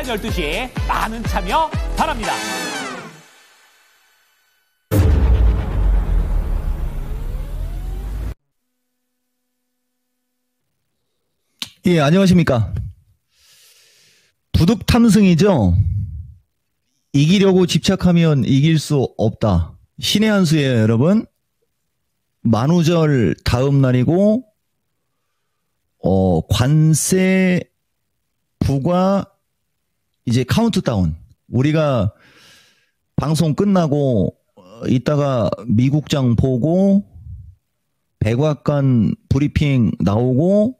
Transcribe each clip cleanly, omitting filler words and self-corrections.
오전 12시 많은 참여 바랍니다. 예, 안녕하십니까. 부득 탐승이죠. 이기려고 집착하면 이길 수 없다. 신의 한 수예요, 여러분. 만우절 다음 날이고 관세 부과 이제 카운트다운. 우리가 방송 끝나고 이따가 미국장 보고 백악관 브리핑 나오고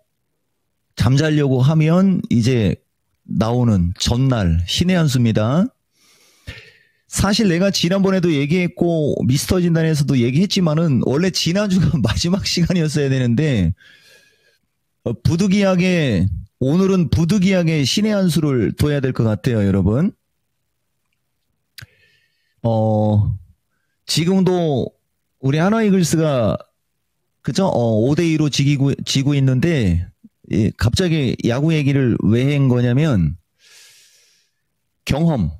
잠자려고 하면 이제 나오는 전날 신의 한 수입니다. 사실 내가 지난번에도 얘기했고 미스터 진단에서도 얘기했지만은 원래 지난주가 마지막 시간이었어야 되는데 부득이하게 오늘은 부득이하게 신의 한 수를 둬야 될 것 같아요, 여러분. 지금도 우리 하나이글스가 그죠? 5대2로 지고 있는데 예, 갑자기 야구 얘기를 왜 한 거냐면 경험.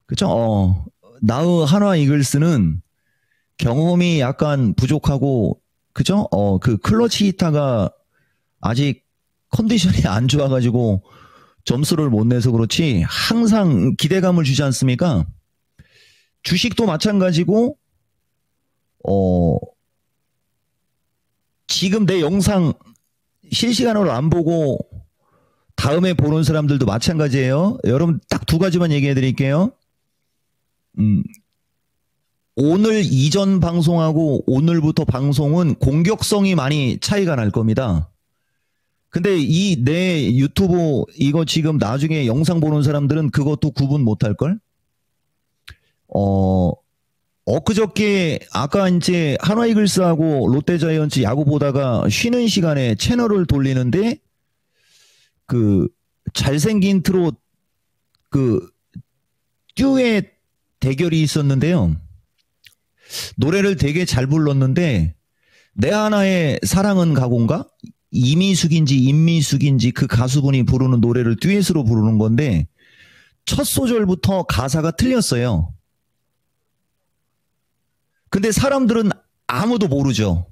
그죠? 나의 한화 이글스는 경험이 약간 부족하고 그죠? 그 클러치 히터가 아직 컨디션이 안 좋아가지고 점수를 못 내서 그렇지 항상 기대감을 주지 않습니까? 주식도 마찬가지고 지금 내 영상 실시간으로 안 보고 다음에 보는 사람들도 마찬가지예요. 여러분 딱 두 가지만 얘기해 드릴게요. 오늘 이전 방송하고 오늘부터 방송은 공격성이 많이 차이가 날 겁니다. 근데 이 내 유튜브 이거 지금 나중에 영상 보는 사람들은 그것도 구분 못할걸? 엊그저께 아까 이제 한화이글스하고 롯데자이언츠 야구 보다가 쉬는 시간에 채널을 돌리는데 그 잘생긴 트롯 그 듀엣 대결이 있었는데요. 노래를 되게 잘 불렀는데 내 하나의 사랑은 가고인가? 이미숙인지 임미숙인지 그 가수분이 부르는 노래를 듀엣으로 부르는 건데 첫 소절부터 가사가 틀렸어요. 근데 사람들은 아무도 모르죠.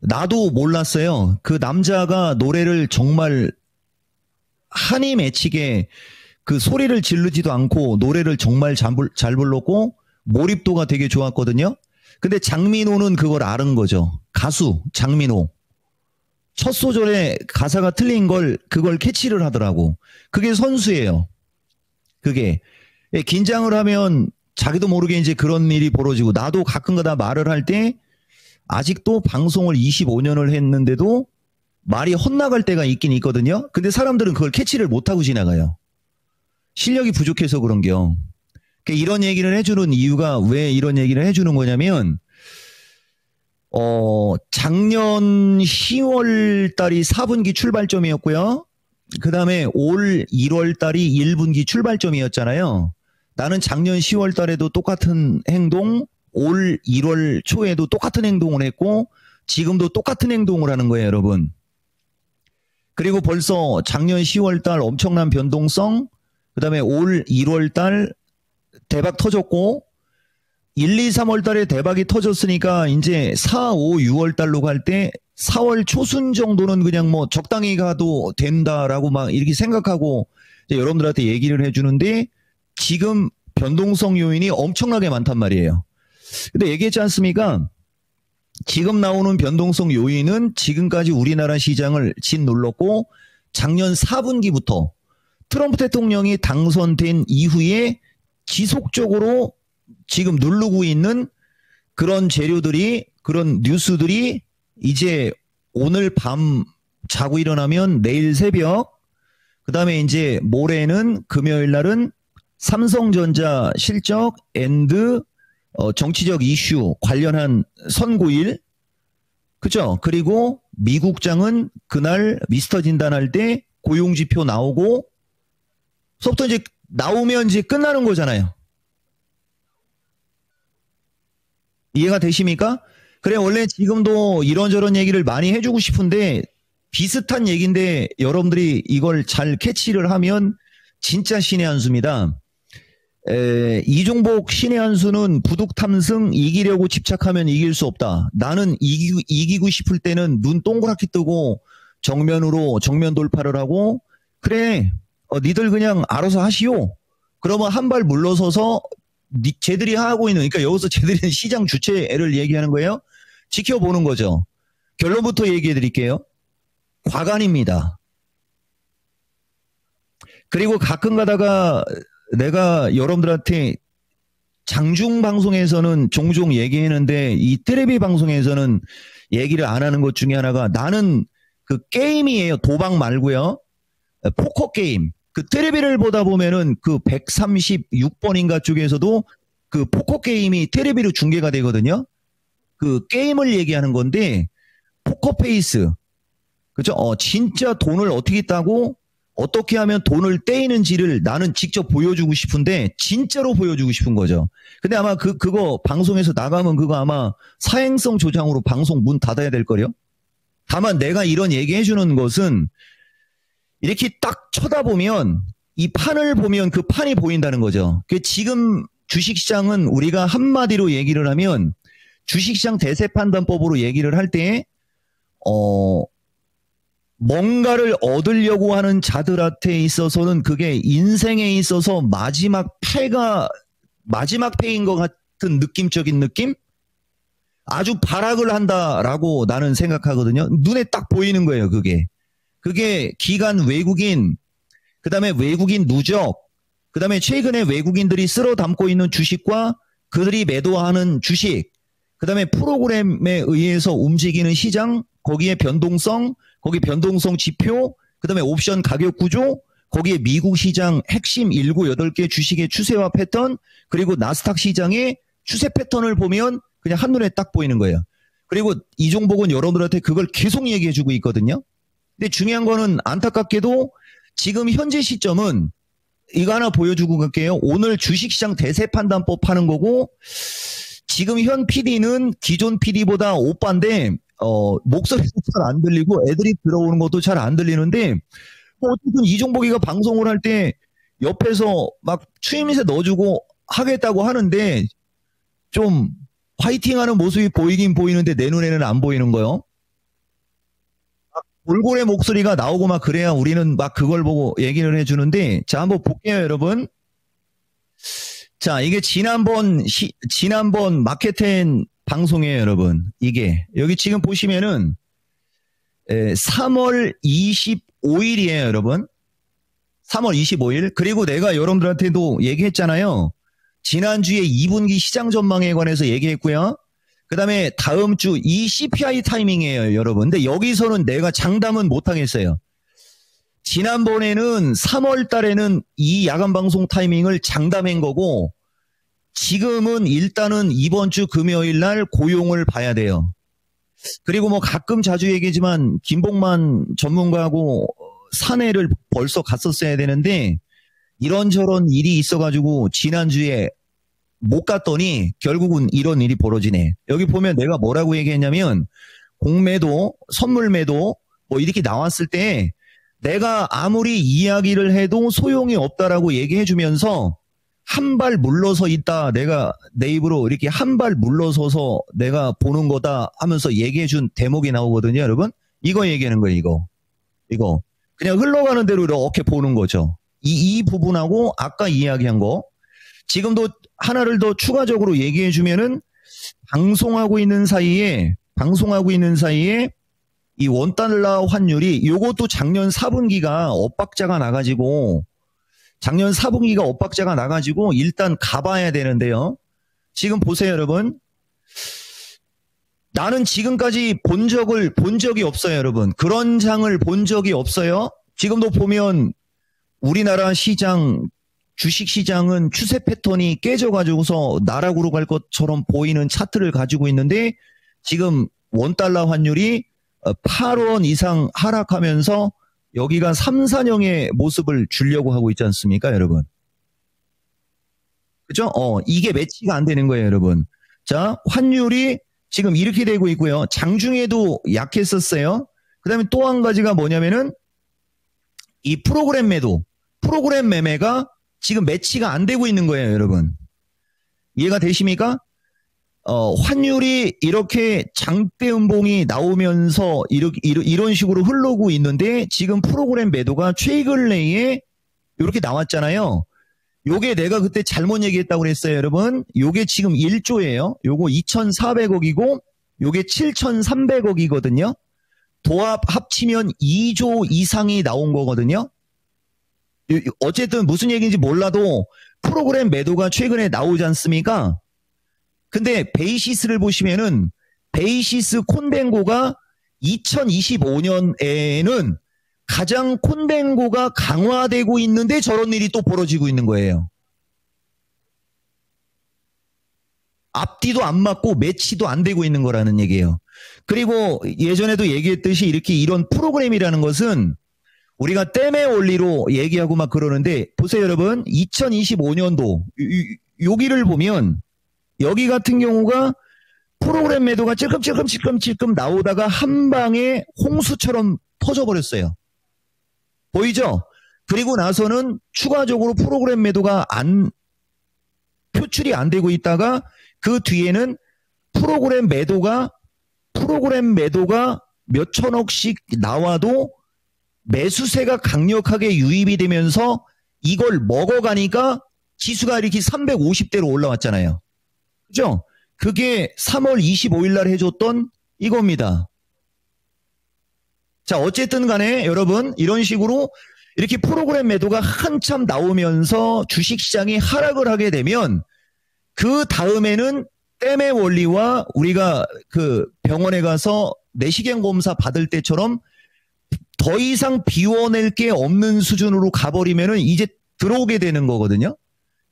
나도 몰랐어요. 그 남자가 노래를 정말 한이 맺히게 그 소리를 지르지도 않고 노래를 정말 잘 불렀고 몰입도가 되게 좋았거든요. 근데 장민호는 그걸 아는 거죠. 가수 장민호. 첫 소절에 가사가 틀린 그걸 캐치를 하더라고. 그게 선수예요. 그게. 긴장을 하면 자기도 모르게 이제 그런 일이 벌어지고 나도 가끔가다 말을 할 때 아직도 방송을 25년을 했는데도 말이 헛나갈 때가 있긴 있거든요. 근데 사람들은 그걸 캐치를 못하고 지나가요. 실력이 부족해서 그런겨. 이런 얘기를 해주는 이유가 왜 이런 얘기를 해주는 거냐면 작년 10월 달이 4분기 출발점이었고요. 그 다음에 올 1월 달이 1분기 출발점이었잖아요. 나는 작년 10월 달에도 똑같은 행동, 올 1월 초에도 똑같은 행동을 했고 지금도 똑같은 행동을 하는 거예요, 여러분. 그리고 벌써 작년 10월 달 엄청난 변동성, 그 다음에 올 1월 달 대박 터졌고 1, 2, 3월 달에 대박이 터졌으니까 이제 4, 5, 6월 달로 갈 때 4월 초순 정도는 그냥 뭐 적당히 가도 된다라고 막 이렇게 생각하고 이제 여러분들한테 얘기를 해주는데 지금 변동성 요인이 엄청나게 많단 말이에요. 근데 얘기했지 않습니까? 지금 나오는 변동성 요인은 지금까지 우리나라 시장을 짓눌렀고 작년 4분기부터 트럼프 대통령이 당선된 이후에 지속적으로 지금 누르고 있는 그런 재료들이 그런 뉴스들이 이제 오늘 밤 자고 일어나면 내일 새벽 그 다음에 이제 모레는 금요일 날은 삼성전자 실적 앤드 정치적 이슈 관련한 선고일 그죠? 그리고 미국장은 그날 미스터 진단할 때 고용지표 나오고 서부터 이제 나오면 이제 끝나는 거잖아요. 이해가 되십니까? 그래 원래 지금도 이런저런 얘기를 많이 해주고 싶은데 비슷한 얘기인데 여러분들이 이걸 잘 캐치를 하면 진짜 신의 한 수입니다. 이종복 신의 한 수는 부득 탐승 이기려고 집착하면 이길 수 없다. 나는 이기고 싶을 때는 눈 동그랗게 뜨고 정면 돌파를 하고 그래 니들 그냥 알아서 하시오. 그러면 한 발 물러서서 쟤들이 하고 있는 그러니까 여기서 쟤들이 시장 주체를 얘기하는 거예요. 지켜보는 거죠. 결론부터 얘기해 드릴게요. 과간입니다. 그리고 가끔 가다가 내가 여러분들한테 장중 방송에서는 종종 얘기했는데 이 테레비 방송에서는 얘기를 안 하는 것 중에 하나가 나는 그 게임이에요. 도박 말고요. 포커 게임. 그 테레비를 보다 보면은 그 136번인가 쪽에서도 그 포커 게임이 테레비로 중계가 되거든요. 그 게임을 얘기하는 건데 포커페이스. 그죠? 진짜 돈을 어떻게 따고 어떻게 하면 돈을 떼이는지를 나는 직접 보여주고 싶은데 진짜로 보여주고 싶은 거죠. 근데 아마 그거 방송에서 나가면 그거 아마 사행성 조장으로 방송 문 닫아야 될 거요. 다만 내가 이런 얘기 해주는 것은 이렇게 딱 쳐다보면 이 판을 보면 그 판이 보인다는 거죠. 지금 주식시장은 우리가 한마디로 얘기를 하면 주식시장 대세판단법으로 얘기를 할 때 뭔가를 얻으려고 하는 자들한테 있어서는 그게 인생에 있어서 마지막 패인 것 같은 느낌적인 느낌? 아주 발악을 한다라고 나는 생각하거든요. 눈에 딱 보이는 거예요, 그게. 그게 기관 외국인, 그 다음에 외국인 누적, 그 다음에 최근에 외국인들이 쓸어 담고 있는 주식과 그들이 매도하는 주식, 그 다음에 프로그램에 의해서 움직이는 시장, 거기에 변동성, 거기 변동성 지표, 그 다음에 옵션 가격 구조, 거기에 미국 시장 핵심 7, 8개 주식의 추세와 패턴, 그리고 나스닥 시장의 추세 패턴을 보면 그냥 한눈에 딱 보이는 거예요. 그리고 이종복은 여러분들한테 그걸 계속 얘기해주고 있거든요. 근데 중요한 거는 안타깝게도 지금 현재 시점은 이거 하나 보여주고 갈게요. 오늘 주식시장 대세판단법 하는 거고 지금 현 PD는 기존 PD보다 오빠인데 목소리도 잘 안 들리고 애들이 들어오는 것도 잘 안 들리는데 어쨌든 이종복이가 방송을 할 때 옆에서 막 추임새 넣어주고 하겠다고 하는데 좀 화이팅하는 모습이 보이긴 보이는데 내 눈에는 안 보이는 거요. 돌고래 목소리가 나오고 막 그래야 우리는 막 그걸 보고 얘기를 해주는데 자 한번 볼게요 여러분. 자 이게 지난번 마케텐 방송이에요 여러분. 이게 여기 지금 보시면은 3월 25일이에요 여러분. 3월 25일. 그리고 내가 여러분들한테도 얘기했잖아요. 지난주에 2분기 시장 전망에 관해서 얘기했고요. 그 다음에 다음 주 이 CPI 타이밍이에요 여러분. 근데 여기서는 내가 장담은 못하겠어요. 지난번에는 3월 달에는 이 야간 방송 타이밍을 장담한 거고 지금은 일단은 이번 주 금요일 날 고용을 봐야 돼요. 그리고 뭐 가끔 자주 얘기지만 김봉만 전문가하고 사내를 벌써 갔었어야 되는데 이런저런 일이 있어가지고 지난주에 못 갔더니 결국은 이런 일이 벌어지네. 여기 보면 내가 뭐라고 얘기했냐면 공매도, 선물매도 뭐 이렇게 나왔을 때 내가 아무리 이야기를 해도 소용이 없다라고 얘기해주면서 한 발 물러서 있다. 내가 내 입으로 이렇게 한 발 물러서서 내가 보는 거다 하면서 얘기해준 대목이 나오거든요, 여러분. 이거 얘기하는 거예요, 이거. 그냥 흘러가는 대로 이렇게 보는 거죠. 이 부분하고 아까 이야기한 거. 지금도 하나를 더 추가적으로 얘기해 주면은 방송하고 있는 사이에 이 원달러 환율이 요것도 작년 4분기가 엇박자가 나가지고 일단 가봐야 되는데요. 지금 보세요, 여러분. 나는 지금까지 본 적이 없어요, 여러분. 그런 장을 본 적이 없어요. 지금도 보면 우리나라 시장, 주식시장은 추세 패턴이 깨져가지고서 나락으로 갈 것처럼 보이는 차트를 가지고 있는데 지금 원달러 환율이 8원 이상 하락하면서 여기가 3, 4년의 모습을 주려고 하고 있지 않습니까, 여러분? 그죠? 이게 매치가 안 되는 거예요, 여러분. 자, 환율이 지금 이렇게 되고 있고요. 장중에도 약했었어요. 그 다음에 또 한 가지가 뭐냐면은 이 프로그램 프로그램 매매가 지금 매치가 안 되고 있는 거예요, 여러분. 이해가 되십니까? 환율이 이렇게 장대 음봉이 나오면서 이런 식으로 흐르고 있는데 지금 프로그램 매도가 최근래에 이렇게 나왔잖아요. 요게 내가 그때 잘못 얘기했다고 그랬어요, 여러분. 요게 지금 1조예요. 요거 2,400억이고 요게 7,300억이거든요. 도합 합치면 2조 이상이 나온 거거든요. 어쨌든 무슨 얘기인지 몰라도 프로그램 매도가 최근에 나오지 않습니까? 근데 베이시스를 보시면은 베이시스 콘뱅고가 2025년에는 가장 콘뱅고가 강화되고 있는데 저런 일이 또 벌어지고 있는 거예요. 앞뒤도 안 맞고 매치도 안 되고 있는 거라는 얘기예요. 그리고 예전에도 얘기했듯이 이렇게 이런 프로그램이라는 것은 우리가 댐의 원리로 얘기하고 막 그러는데 보세요, 여러분. 2025년도 여기를 보면 여기 같은 경우가 프로그램 매도가 찔끔찔끔 나오다가 한 방에 홍수처럼 터져버렸어요. 보이죠? 그리고 나서는 추가적으로 프로그램 매도가 표출이 안 되고 있다가 그 뒤에는 프로그램 매도가 몇 천억씩 나와도 매수세가 강력하게 유입이 되면서 이걸 먹어가니까 지수가 이렇게 350대로 올라왔잖아요. 그죠? 그게 3월 25일 날 해줬던 이겁니다. 자, 어쨌든 간에 여러분 이런 식으로 이렇게 프로그램 매도가 한참 나오면서 주식시장이 하락을 하게 되면 그 다음에는 댐의 원리와 우리가 그 병원에 가서 내시경 검사 받을 때처럼 더 이상 비워낼 게 없는 수준으로 가버리면은 이제 들어오게 되는 거거든요.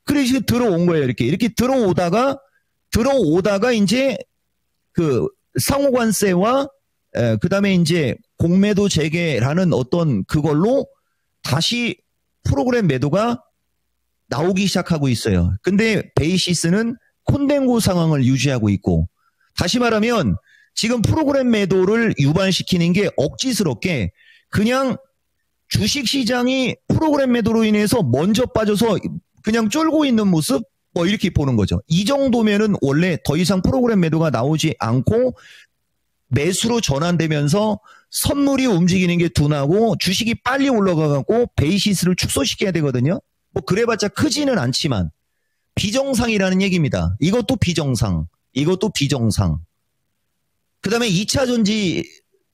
그래서 들어온 거예요. 이렇게 들어오다가 이제 그 상호관세와 그 다음에 이제 공매도 재개라는 어떤 그걸로 다시 프로그램 매도가 나오기 시작하고 있어요. 근데 베이시스는 콘덴고 상황을 유지하고 있고, 다시 말하면 지금 프로그램 매도를 유발시키는 게 억지스럽게 그냥 주식시장이 프로그램 매도로 인해서 먼저 빠져서 그냥 쫄고 있는 모습 뭐 이렇게 보는 거죠. 이 정도면은 원래 더 이상 프로그램 매도가 나오지 않고 매수로 전환되면서 선물이 움직이는 게 둔하고 주식이 빨리 올라가고 베이시스를 축소시켜야 되거든요. 뭐 그래봤자 크지는 않지만 비정상이라는 얘기입니다. 이것도 비정상. 그 다음에 2차 전지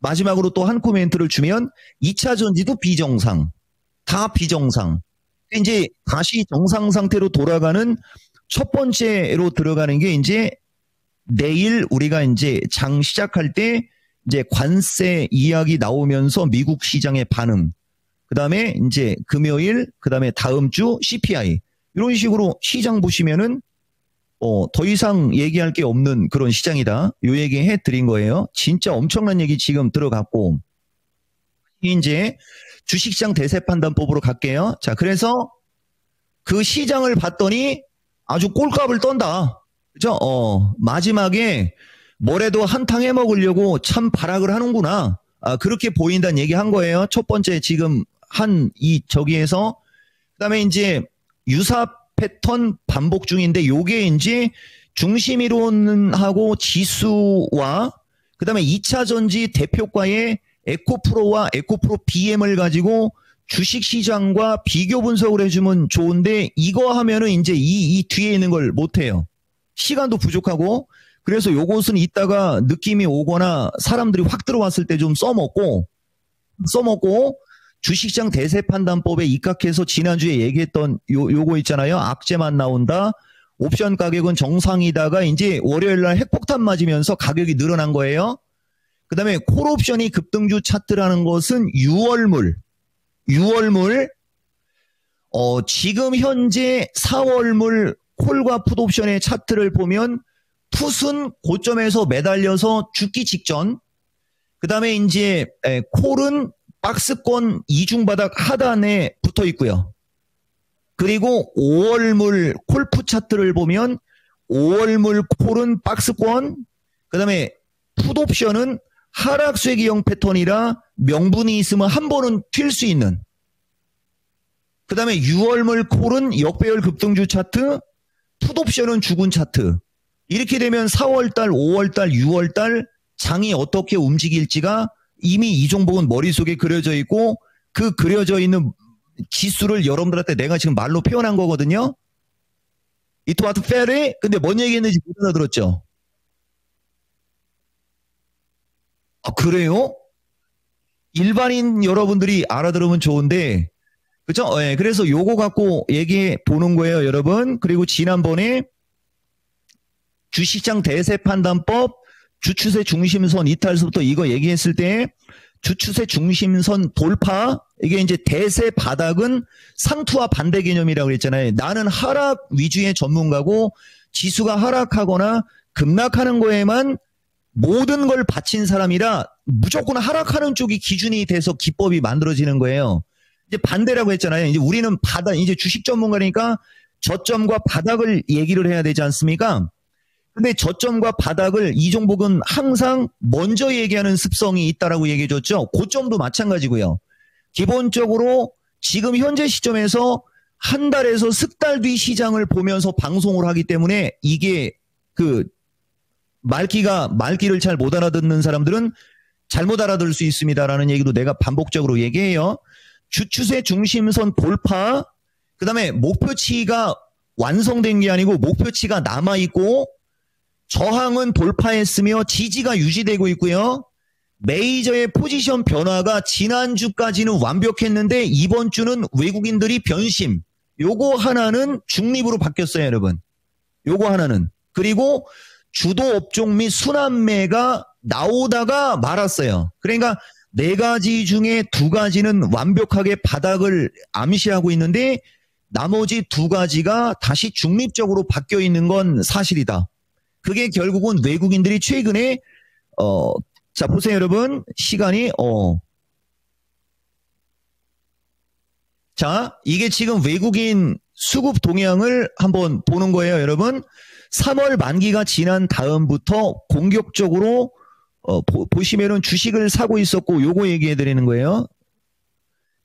마지막으로 또 한 코멘트를 주면 2차 전지도 비정상. 다 비정상. 이제 다시 정상 상태로 돌아가는 첫 번째로 들어가는 게 이제 내일 우리가 이제 장 시작할 때 이제 관세 이야기 나오면서 미국 시장의 반응. 그 다음에 이제 금요일, 그 다음에 다음 주 CPI. 이런 식으로 시장 보시면은 더 이상 얘기할 게 없는 그런 시장이다. 요 얘기 해드린 거예요. 진짜 엄청난 얘기 지금 들어갔고, 이제 주식시장 대세 판단법으로 갈게요. 자, 그래서 그 시장을 봤더니 아주 꼴값을 떤다. 그죠? 마지막에 뭐래도 한탕 해먹으려고 참 발악을 하는구나. 그렇게 보인다는 얘기 한 거예요. 첫 번째 지금 저기에서. 그 다음에 이제 유사 패턴 반복 중인데 요게 이제 중심이론하고 지수와 그 다음에 2차 전지 대표과의 에코프로와 에코프로 BM을 가지고 주식시장과 비교 분석을 해주면 좋은데 이거 하면은 이제 이 뒤에 있는 걸 못해요. 시간도 부족하고. 그래서 요것은 이따가 느낌이 오거나 사람들이 확 들어왔을 때 좀 써먹고 주식시장 대세 판단법에 입각해서 지난주에 얘기했던 요거 있잖아요. 악재만 나온다. 옵션 가격은 정상이다가 이제 월요일날 핵폭탄 맞으면서 가격이 늘어난 거예요. 그 다음에 콜옵션이 급등주 차트라는 것은 6월물 지금 현재 4월물 콜과 풋옵션의 차트를 보면 풋은 고점에서 매달려서 죽기 직전, 그 다음에 이제 콜은 박스권 이중바닥 하단에 붙어 있고요. 그리고 5월물 콜풋 차트를 보면 5월물 콜은 박스권, 그 다음에 풋옵션은 하락쇠기형 패턴이라 명분이 있으면 한 번은 튈 수 있는. 그 다음에 6월물 콜은 역배열 급등주 차트, 풋옵션은 죽은 차트. 이렇게 되면 4월달, 5월달, 6월달 장이 어떻게 움직일지가 이미 이 종목은 머릿속에 그려져 있고 그 그려져 있는 지수를 여러분들한테 내가 지금 말로 표현한 거거든요. It was fair. 근데 뭔 얘기했는지 못 알아들었죠? 아, 그래요? 일반인 여러분들이 알아들으면 좋은데, 그죠? 예, 그래서 요거 갖고 얘기해 보는 거예요, 여러분. 그리고 지난번에 주식장 대세 판단법, 주추세 중심선 이탈서부터 이거 얘기했을 때, 주추세 중심선 돌파, 이게 이제 대세 바닥은 상투와 반대 개념이라고 그랬잖아요. 나는 하락 위주의 전문가고, 지수가 하락하거나 급락하는 거에만 모든 걸 바친 사람이라 무조건 하락하는 쪽이 기준이 돼서 기법이 만들어지는 거예요. 이제 반대라고 했잖아요. 이제 우리는 바닥, 이제 주식 전문가니까 저점과 바닥을 얘기를 해야 되지 않습니까? 근데 저점과 바닥을 이 종목은 항상 먼저 얘기하는 습성이 있다라고 얘기해 줬죠. 고점도 마찬가지고요. 기본적으로 지금 현재 시점에서 한 달에서 석 달 뒤 시장을 보면서 방송을 하기 때문에 이게 그 말귀를 잘 못 알아듣는 사람들은 잘못 알아들을 수 있습니다라는 얘기도 내가 반복적으로 얘기해요. 주추세 중심선 돌파, 그 다음에 목표치가 완성된 게 아니고 목표치가 남아있고 저항은 돌파했으며 지지가 유지되고 있고요. 메이저의 포지션 변화가 지난주까지는 완벽했는데 이번 주는 외국인들이 변심. 요거 하나는 중립으로 바뀌었어요, 여러분. 요거 하나는. 그리고 주도 업종 및 순환매가 나오다가 말았어요. 그러니까 4가지 중에 2가지는 완벽하게 바닥을 암시하고 있는데 나머지 2가지가 다시 중립적으로 바뀌어 있는 건 사실이다. 그게 결국은 외국인들이 최근에 자 보세요 여러분. 시간이 자 이게 지금 외국인 수급 동향을 한번 보는 거예요 여러분. 3월 만기가 지난 다음부터 공격적으로 보시면은 주식을 사고 있었고 요거 얘기해 드리는 거예요.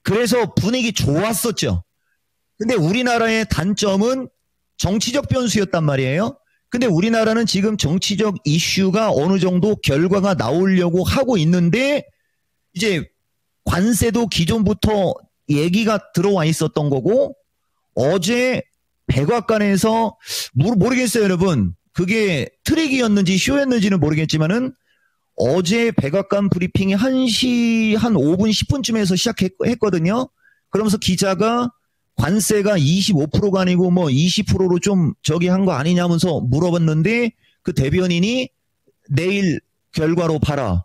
그래서 분위기 좋았었죠. 근데 우리나라의 단점은 정치적 변수였단 말이에요. 근데 우리나라는 지금 정치적 이슈가 어느 정도 결과가 나오려고 하고 있는데 이제 관세도 기존부터 얘기가 들어와 있었던 거고 어제 백악관에서 모르겠어요 여러분. 그게 트릭이었는지 쇼였는지는 모르겠지만은 어제 백악관 브리핑이 1시 한 5분 10분쯤에서 시작했거든요. 그러면서 기자가 관세가 25%가 아니고 뭐 20%로 좀 저기 한 거 아니냐면서 물어봤는데 그 대변인이 내일 결과로 봐라.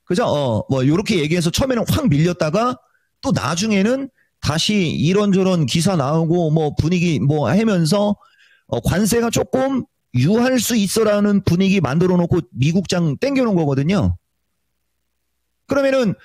그죠? 뭐 요렇게 얘기해서 처음에는 확 밀렸다가 또 나중에는 다시 이런저런 기사 나오고 뭐 분위기 뭐 하면서 관세가 조금 유할 수 있어라는 분위기 만들어 놓고 미국장 땡겨놓은 거거든요. 그러면은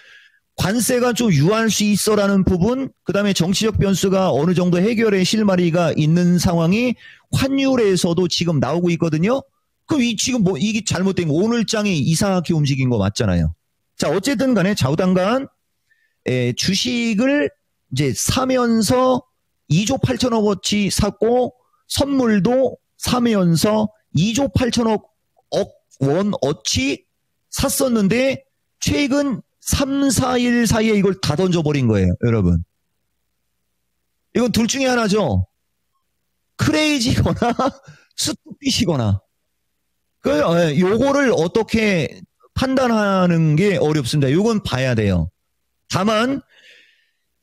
관세가 좀 유할 수 있어라는 부분, 그 다음에 정치적 변수가 어느 정도 해결의 실마리가 있는 상황이 환율에서도 지금 나오고 있거든요. 그럼 지금 뭐 이게 잘못된 거 오늘장이 이상하게 움직인 거 맞잖아요. 자 어쨌든 간에 좌우당간 주식을 이제 사면서 2조 8천억어치 샀고 선물도 사면서 2조 8천억 원어치 샀었는데 최근 3, 4일 사이에 이걸 다 던져버린 거예요, 여러분. 이건 둘 중에 하나죠. 크레이지거나 스투핏이거나. 요거를 어떻게 판단하는 게 어렵습니다. 요건 봐야 돼요. 다만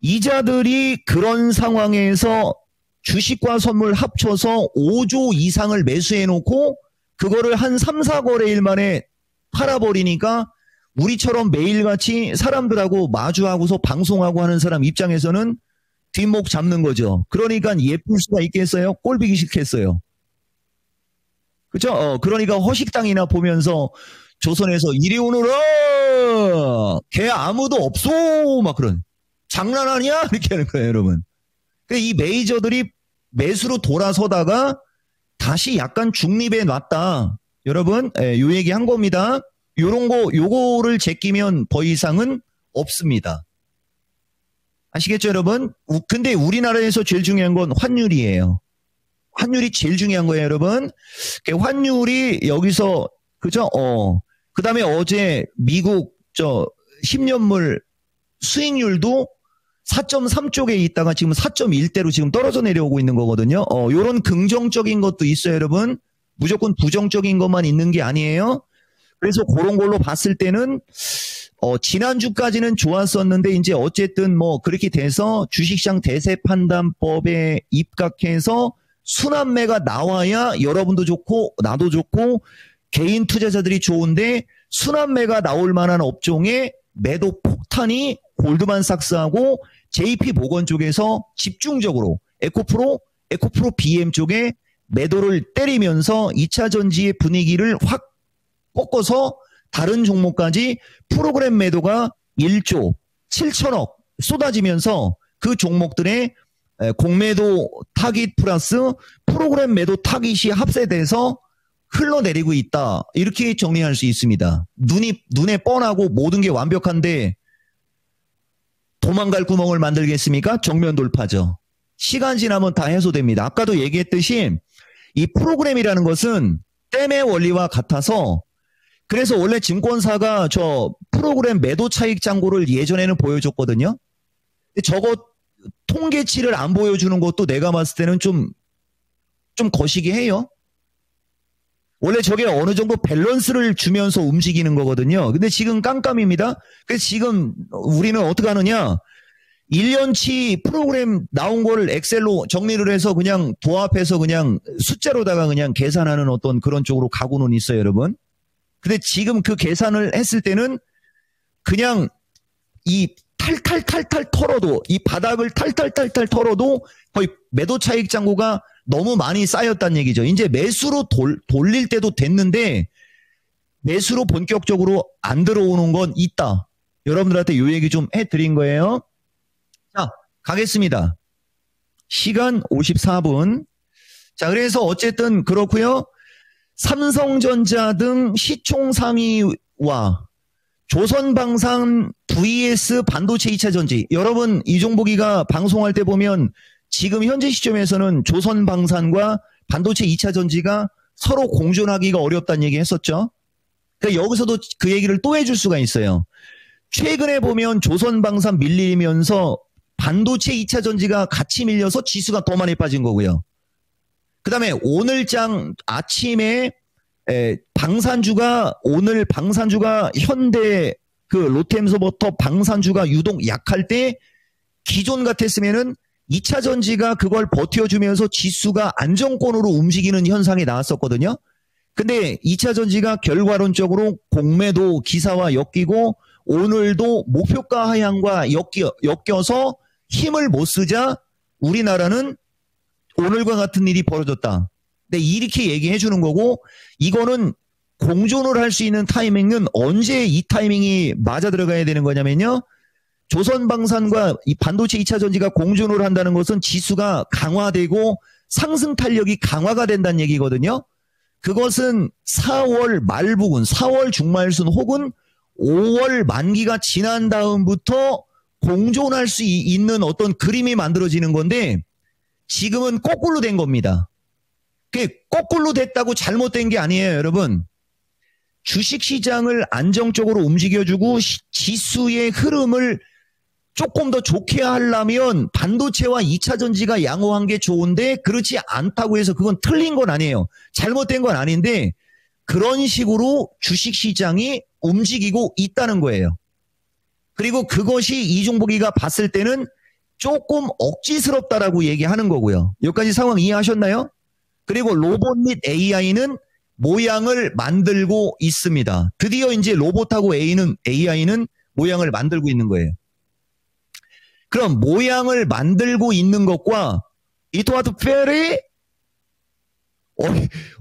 이자들이 그런 상황에서 주식과 선물 합쳐서 5조 이상을 매수해놓고 그거를 한 3, 4거래일 만에 팔아버리니까 우리처럼 매일같이 사람들하고 마주하고서 방송하고 하는 사람 입장에서는 뒷목 잡는 거죠. 그러니까 예쁠 수가 있겠어요? 꼴보기 싫겠어요. 그죠? 그러니까 허식당이나 보면서 조선에서 이리 오너라! 걔 아무도 없어! 막 그런. 장난하냐? 이렇게 하는 거예요, 여러분. 이 메이저들이 매수로 돌아서다가 다시 약간 중립에 놨다. 여러분, 요 얘기 한 겁니다. 요거를 제끼면 더 이상은 없습니다. 아시겠죠, 여러분? 근데 우리나라에서 제일 중요한 건 환율이에요. 환율이 제일 중요한 거예요, 여러분. 환율이 여기서, 그죠? 그 다음에 어제 미국 10년물 수익률도 4.3쪽에 있다가 지금 4.1대로 지금 떨어져 내려오고 있는 거거든요. 요런 긍정적인 것도 있어요, 여러분. 무조건 부정적인 것만 있는 게 아니에요. 그래서 그런 걸로 봤을 때는 지난주까지는 좋았었는데 이제 어쨌든 뭐 그렇게 돼서 주식시장 대세 판단법에 입각해서 순환매가 나와야 여러분도 좋고 나도 좋고 개인 투자자들이 좋은데 순환매가 나올 만한 업종에 매도 폭탄이 골드만삭스하고 JP모건 쪽에서 집중적으로 에코프로 BM 쪽에 매도를 때리면서 2차 전지의 분위기를 확 꺾어서 다른 종목까지 프로그램 매도가 1조 7천억 쏟아지면서 그 종목들의 공매도 타깃 플러스 프로그램 매도 타깃이 합세돼서 흘러내리고 있다. 이렇게 정리할 수 있습니다. 눈에 뻔하고 모든 게 완벽한데 도망갈 구멍을 만들겠습니까? 정면 돌파죠. 시간 지나면 다 해소됩니다. 아까도 얘기했듯이 이 프로그램이라는 것은 댐의 원리와 같아서 그래서 원래 증권사가 저 프로그램 매도 차익 잔고를 예전에는 보여줬거든요. 근데 저거 통계치를 안 보여주는 것도 내가 봤을 때는 좀 거시기 해요. 원래 저게 어느 정도 밸런스를 주면서 움직이는 거거든요. 근데 지금 깜깜입니다. 그래서 지금 우리는 어떻게 하느냐. 1년치 프로그램 나온 걸 엑셀로 정리를 해서 그냥 도합해서 그냥 숫자로다가 그냥 계산하는 어떤 그런 쪽으로 가고는 있어요, 여러분. 근데 지금 그 계산을 했을 때는 그냥 이 탈탈탈탈 털어도 이 바닥을 탈탈탈탈 털어도 거의 매도 차익 잔고가 너무 많이 쌓였다는 얘기죠. 이제 매수로 돌릴 때도 됐는데 매수로 본격적으로 안 들어오는 건 있다. 여러분들한테 요 얘기 좀 해드린 거예요. 자, 가겠습니다. 시간 54분. 자, 그래서 어쨌든 그렇고요. 삼성전자 등 시총 상위와 조선방산 vs 반도체 2차 전지. 여러분 이종복이가 방송할 때 보면 지금 현재 시점에서는 조선방산과 반도체 2차 전지가 서로 공존하기가 어렵다는 얘기 했었죠. 그러니까 여기서도 그 얘기를 또 해줄 수가 있어요. 최근에 보면 조선방산 밀리면서 반도체 2차 전지가 같이 밀려서 지수가 더 많이 빠진 거고요. 그 다음에 오늘장 아침에 오늘 방산주가 현대 그 롯데엠소부터 방산주가 유독 약할 때 기존 같았으면은 2차 전지가 그걸 버텨주면서 지수가 안정권으로 움직이는 현상이 나왔었거든요. 근데 2차 전지가 결과론적으로 공매도 기사와 엮이고 오늘도 목표가 하향과 엮여서 힘을 못 쓰자 우리나라는 오늘과 같은 일이 벌어졌다. 근데 이렇게 얘기해 주는 거고 이거는 공존을 할 수 있는 타이밍은 언제 이 타이밍이 맞아 들어가야 되는 거냐면요. 조선방산과 이 반도체 2차 전지가 공존을 한다는 것은 지수가 강화되고 상승 탄력이 강화가 된다는 얘기거든요. 그것은 4월 말부근, 4월 중말순 혹은 5월 만기가 지난 다음부터 공존할 수 있는 어떤 그림이 만들어지는 건데 지금은 거꾸로 된 겁니다. 그게 거꾸로 됐다고 잘못된 게 아니에요, 여러분. 주식시장을 안정적으로 움직여주고 지수의 흐름을 조금 더 좋게 하려면 반도체와 2차 전지가 양호한 게 좋은데 그렇지 않다고 해서 그건 틀린 건 아니에요. 잘못된 건 아닌데 그런 식으로 주식시장이 움직이고 있다는 거예요. 그리고 그것이 이종복이가 봤을 때는 조금 억지스럽다라고 얘기하는 거고요. 여기까지 상황 이해하셨나요? 그리고 로봇 및 AI는 모양을 만들고 있습니다. 드디어 이제 로봇하고 AI는 모양을 만들고 있는 거예요. 그럼 모양을 만들고 있는 것과 이토마토 페리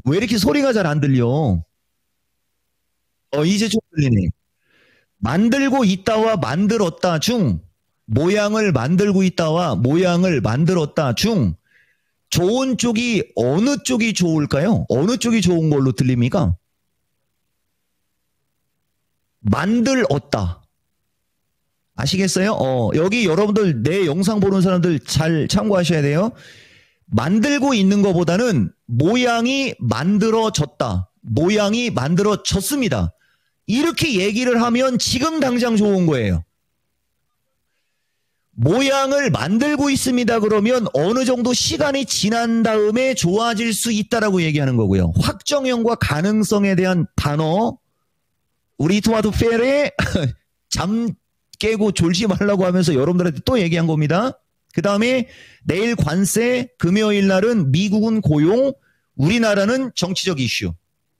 왜 이렇게 소리가 잘 안 들려? 이제 좀 들리네. 만들고 있다와 만들었다 중 모양을 만들고 있다와 모양을 만들었다 중 좋은 쪽이 어느 쪽이 좋을까요? 어느 쪽이 좋은 걸로 들립니까? 만들었다. 아시겠어요? 여기 여러분들 내 영상 보는 사람들 잘 참고하셔야 돼요. 만들고 있는 것보다는 모양이 만들어졌다. 모양이 만들어졌습니다. 이렇게 얘기를 하면 지금 당장 좋은 거예요. 모양을 만들고 있습니다. 그러면 어느 정도 시간이 지난 다음에 좋아질 수 있다라고 얘기하는 거고요. 확정형과 가능성에 대한 단어, 우리 토마토 페레 잠 깨고 졸지 말라고 하면서 여러분들한테 또 얘기한 겁니다. 그 다음에 내일 관세, 금요일 날은 미국은 고용, 우리나라는 정치적 이슈.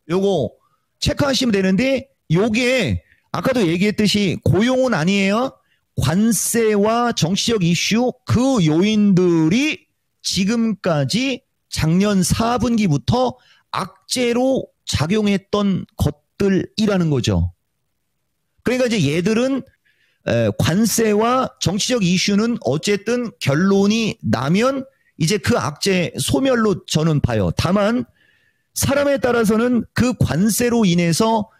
요거 체크하시면 되는데, 요게 아까도 얘기했듯이 고용은 아니에요. 관세와 정치적 이슈, 그 요인들이 지금까지 작년 4분기부터 악재로 작용했던 것들이라는 거죠. 그러니까 이제 얘들은 관세와 정치적 이슈는 어쨌든 결론이 나면 이제 그 악재 소멸로 저는 봐요. 다만 사람에 따라서는 그 관세로 인해서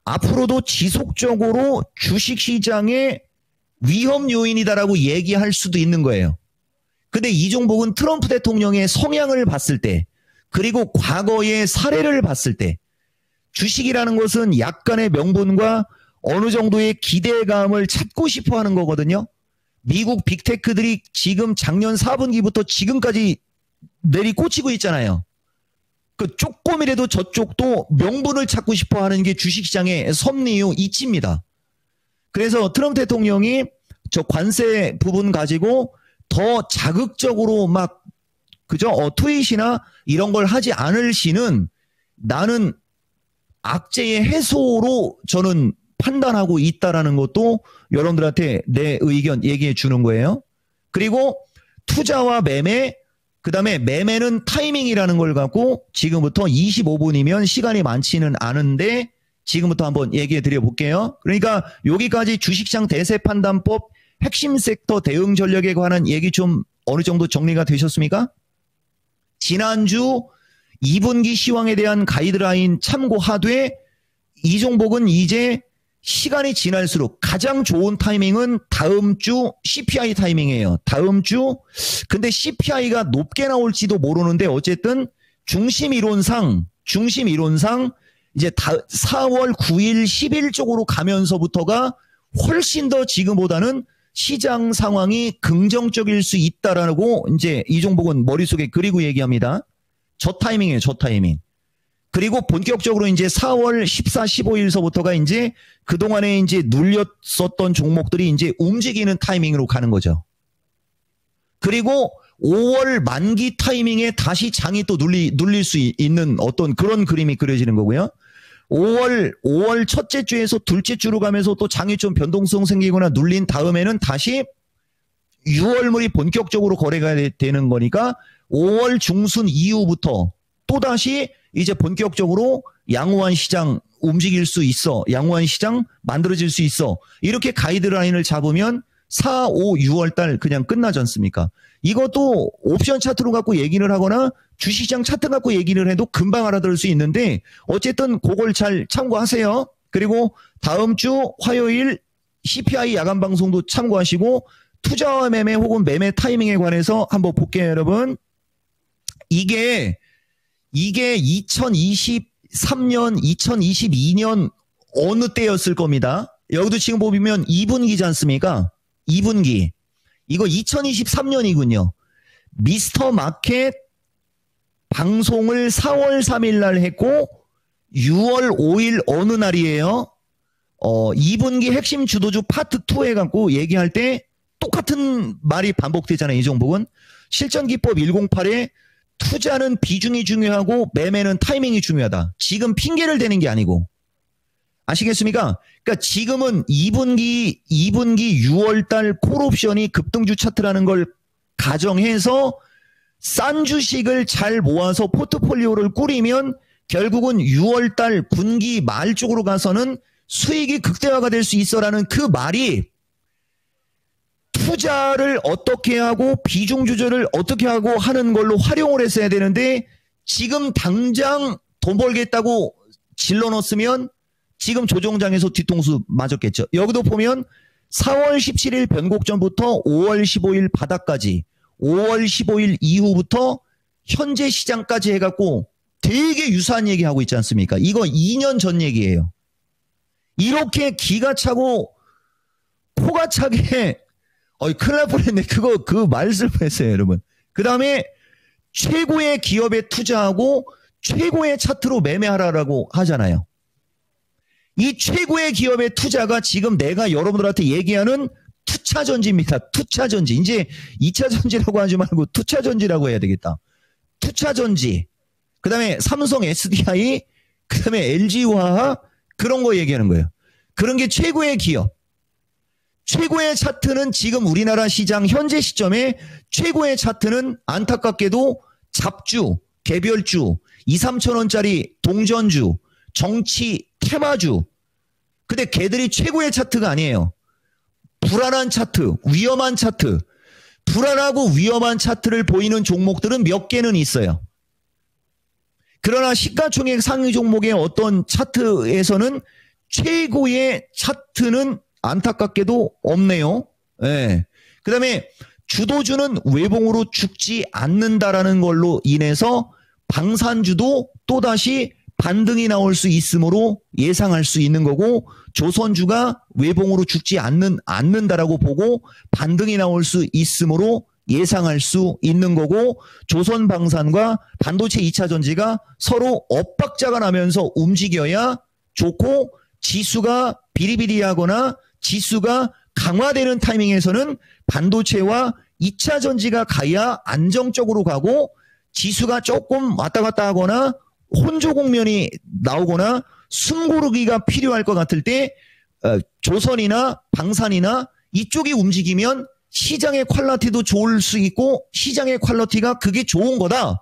앞으로도 지속적으로 주식시장의 위험 요인이다라고 얘기할 수도 있는 거예요. 근데 이종복은 트럼프 대통령의 성향을 봤을 때, 그리고 과거의 사례를 봤을 때, 주식이라는 것은 약간의 명분과 어느 정도의 기대감을 찾고 싶어 하는 거거든요. 미국 빅테크들이 지금 작년 4분기부터 지금까지 내리꽂히고 있잖아요. 그 조금이라도 저쪽도 명분을 찾고 싶어 하는 게 주식시장의 섭리요 이치입니다. 그래서 트럼프 대통령이 저 관세 부분 가지고 더 자극적으로 막, 그죠? 트윗이나 이런 걸 하지 않을 시는 나는 악재의 해소로 저는 판단하고 있다라는 것도 여러분들한테 내 의견 얘기해 주는 거예요. 그리고 투자와 매매, 그 다음에 매매는 타이밍이라는 걸 갖고 지금부터 25분이면 시간이 많지는 않은데 지금부터 한번 얘기해 드려 볼게요. 그러니까 여기까지 주식시장 대세 판단법 핵심 섹터 대응 전략에 관한 얘기 좀 어느 정도 정리가 되셨습니까? 지난주 2분기 시황에 대한 가이드라인 참고하되 이종복은 이제 시간이 지날수록 가장 좋은 타이밍은 다음 주 CPI 타이밍이에요. 다음 주. 근데 CPI가 높게 나올지도 모르는데 어쨌든 중심 이론상 이제 4월 9일, 10일 쪽으로 가면서부터가 훨씬 더 지금보다는 시장 상황이 긍정적일 수 있다라고 이제 이종복은 머릿속에 그리고 얘기합니다. 저 타이밍이에요, 저 타이밍. 그리고 본격적으로 이제 4월 14, 15일서부터가 이제 그동안에 이제 눌렸었던 종목들이 이제 움직이는 타이밍으로 가는 거죠. 그리고 5월 만기 타이밍에 다시 장이 또 눌릴 수 있는 어떤 그런 그림이 그려지는 거고요. 5월 첫째 주에서 둘째 주로 가면서 또 장이 좀 변동성 생기거나 눌린 다음에는 다시 6월물이 본격적으로 거래가 되는 거니까 5월 중순 이후부터 또다시 이제 본격적으로 양호한 시장 움직일 수 있어. 양호한 시장 만들어질 수 있어. 이렇게 가이드라인을 잡으면 4, 5, 6월 달 그냥 끝나지 않습니까? 이것도 옵션 차트로 갖고 얘기를 하거나 주식시장 차트 갖고 얘기를 해도 금방 알아들을 수 있는데 어쨌든 그걸 잘 참고하세요. 그리고 다음 주 화요일 CPI 야간 방송도 참고하시고 투자와 매매 혹은 매매 타이밍에 관해서 한번 볼게요, 여러분. 이게 2023년, 2022년 어느 때였을 겁니다. 여기도 지금 보면 2분기지 않습니까? 2분기. 이거 2023년이군요. 미스터 마켓 방송을 4월 3일 날 했고 6월 5일 어느 날이에요? 2분기 핵심 주도주 파트 2 해갖고 얘기할 때 똑같은 말이 반복되잖아요. 이종복은. 실전기법 108에 투자는 비중이 중요하고 매매는 타이밍이 중요하다. 지금 핑계를 대는 게 아니고. 아시겠습니까? 그러니까 지금은 2분기 6월달 콜옵션이 급등주 차트라는 걸 가정해서 싼 주식을 잘 모아서 포트폴리오를 꾸리면 결국은 6월달 분기 말 쪽으로 가서는 수익이 극대화가 될 수 있어라는 그 말이 투자를 어떻게 하고 비중 조절을 어떻게 하고 하는 걸로 활용을 했어야 되는데 지금 당장 돈 벌겠다고 질러 넣었으면 지금 조정장에서 뒤통수 맞았겠죠. 여기도 보면 4월 17일 변곡전부터 5월 15일 바닥까지 5월 15일 이후부터 현재 시장까지 해갖고 되게 유사한 얘기하고 있지 않습니까? 이거 2년 전 얘기예요. 이렇게 기가 차고 코가 차게 큰일 날 뻔했네. 그 말씀했어요, 여러분. 그 다음에 최고의 기업에 투자하고 최고의 차트로 매매하라라고 하잖아요. 이 최고의 기업의 투자가 지금 내가 여러분들한테 얘기하는 투차전지입니다. 투차전지. 이제 2차전지라고 하지 말고 투차전지라고 해야 되겠다. 투차전지. 그 다음에 삼성 SDI, 그 다음에 LG화학, 그런 거 얘기하는 거예요. 그런 게 최고의 기업. 최고의 차트는 지금 우리나라 시장 현재 시점에 최고의 차트는 안타깝게도 잡주, 개별주, 2, 3천 원짜리 동전주, 정치, 테마주. 근데 걔들이 최고의 차트가 아니에요. 불안한 차트, 위험한 차트. 불안하고 위험한 차트를 보이는 종목들은 몇 개는 있어요. 그러나 시가총액 상위 종목의 어떤 차트에서는 최고의 차트는 안타깝게도 없네요. 예. 그 다음에 주도주는 외봉으로 죽지 않는다라는 걸로 인해서 방산주도 또다시 반등이 나올 수 있으므로 예상할 수 있는 거고, 조선주가 외봉으로 죽지 않는다라고 보고 반등이 나올 수 있으므로 예상할 수 있는 거고, 조선방산과 반도체 2차 전지가 서로 엇박자가 나면서 움직여야 좋고, 지수가 비리비리하거나 지수가 강화되는 타이밍에서는 반도체와 2차 전지가 가야 안정적으로 가고, 지수가 조금 왔다 갔다 하거나 혼조 국면이 나오거나 숨고르기가 필요할 것 같을 때 조선이나 방산이나 이쪽이 움직이면 시장의 퀄리티도 좋을 수 있고, 시장의 퀄리티가 그게 좋은 거다.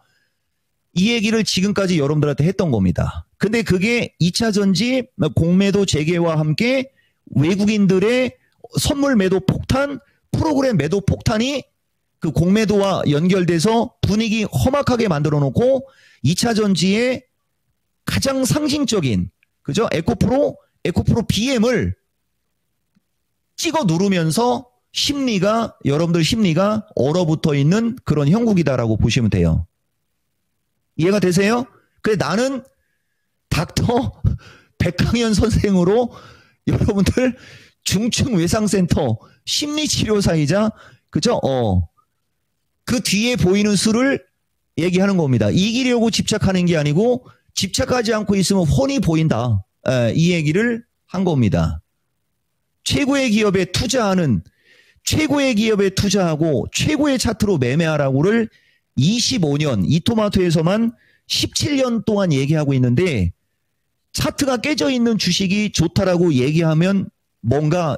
이 얘기를 지금까지 여러분들한테 했던 겁니다. 근데 그게 2차 전지 공매도 재개와 함께 외국인들의 선물 매도 폭탄, 프로그램 매도 폭탄이 그 공매도와 연결돼서 분위기 험악하게 만들어 놓고 2차 전지의 가장 상징적인, 그죠? 에코프로 BM을 찍어 누르면서 여러분들 심리가 얼어붙어 있는 그런 형국이다라고 보시면 돼요. 이해가 되세요? 그래, 나는 닥터 백강현 선생으로 여러분들 중증 외상센터 심리치료사이자, 그죠? 그 뒤에 보이는 수를 얘기하는 겁니다. 이기려고 집착하는 게 아니고 집착하지 않고 있으면 훤히 보인다. 이 얘기를 한 겁니다. 최고의 기업에 투자하고 최고의 차트로 매매하라고를 25년 이토마토에서만 17년 동안 얘기하고 있는데, 차트가 깨져 있는 주식이 좋다라고 얘기하면 뭔가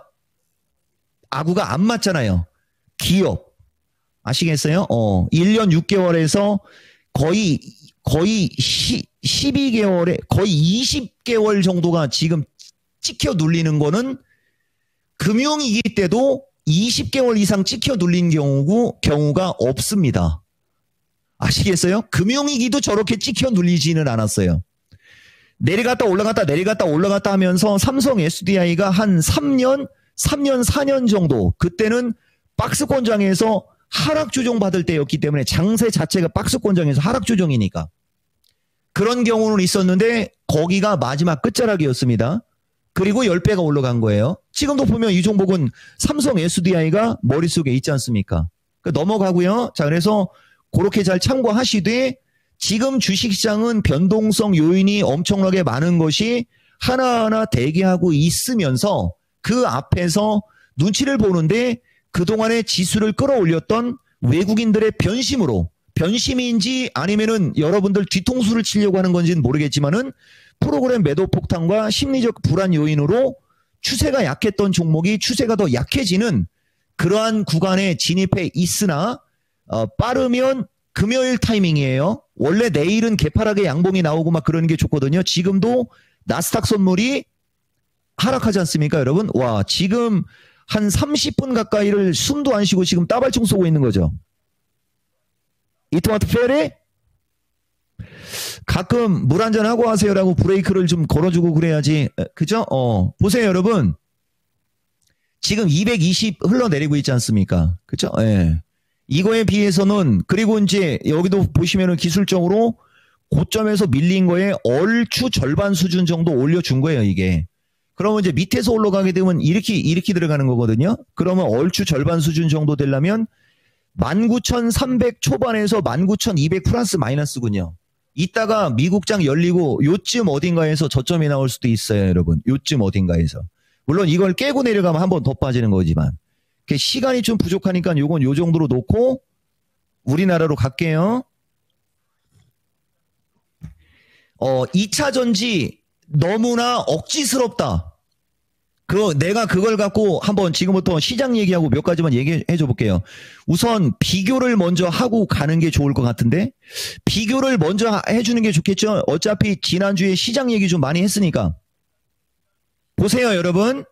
아구가 안 맞잖아요. 기업. 아시겠어요? 1년 6개월에서 거의 12개월에 거의 20개월 정도가 지금 찍혀 눌리는 거는 금융위기 때도 20개월 이상 찍혀 눌린 경우가 없습니다. 아시겠어요? 금융위기도 저렇게 찍혀 눌리지는 않았어요. 내려갔다 올라갔다 하면서 삼성 SDI가 한 3년, 4년 정도, 그때는 박스권장에서 하락 조정 받을 때였기 때문에, 장세 자체가 박스권장에서 하락 조정이니까 그런 경우는 있었는데 거기가 마지막 끝자락이었습니다. 그리고 10배가 올라간 거예요. 지금도 보면 이 종목은 삼성 SDI가 머릿속에 있지 않습니까? 넘어가고요. 자, 그래서 그렇게 잘 참고하시되, 지금 주식시장은 변동성 요인이 엄청나게 많은 것이 하나하나 대기하고 있으면서 그 앞에서 눈치를 보는데, 그동안의 지수를 끌어올렸던 외국인들의 변심인지 아니면은 여러분들 뒤통수를 치려고 하는 건지는 모르겠지만은, 프로그램 매도 폭탄과 심리적 불안 요인으로 추세가 약했던 종목이 추세가 더 약해지는 그러한 구간에 진입해 있으나, 빠르면 금요일 타이밍이에요. 원래 내일은 개파락의 양봉이 나오고 막 그러는 게 좋거든요. 지금도 나스닥 선물이 하락하지 않습니까, 여러분? 와, 지금 한 30분 가까이를 숨도 안 쉬고 지금 따발총 쏘고 있는 거죠. 이토마토 페레? 가끔 물 한잔 하고 하세요라고 브레이크를 좀 걸어주고 그래야지. 그죠? 보세요, 여러분. 지금 220 흘러내리고 있지 않습니까? 그죠? 예. 이거에 비해서는, 그리고 이제 여기도 보시면은 기술적으로 고점에서 밀린 거에 얼추 절반 수준 정도 올려준 거예요, 이게. 그러면 이제 밑에서 올라가게 되면 이렇게 들어가는 거거든요. 그러면 얼추 절반 수준 정도 되려면 19,300 초반에서 19,200 플러스 마이너스군요. 이따가 미국장 열리고 요쯤 어딘가에서 저점이 나올 수도 있어요, 여러분. 요쯤 어딘가에서. 물론 이걸 깨고 내려가면 한 번 더 빠지는 거지만. 시간이 좀 부족하니까 요건 요 정도로 놓고 우리나라로 갈게요. 2차 전지 너무나 억지스럽다. 내가 그걸 갖고 한번 지금부터 시장 얘기하고 몇 가지만 얘기해 줘 볼게요. 우선 비교를 먼저 하고 가는 게 좋을 것 같은데, 비교를 먼저 해주는 게 좋겠죠. 어차피 지난주에 시장 얘기 좀 많이 했으니까. 보세요, 여러분.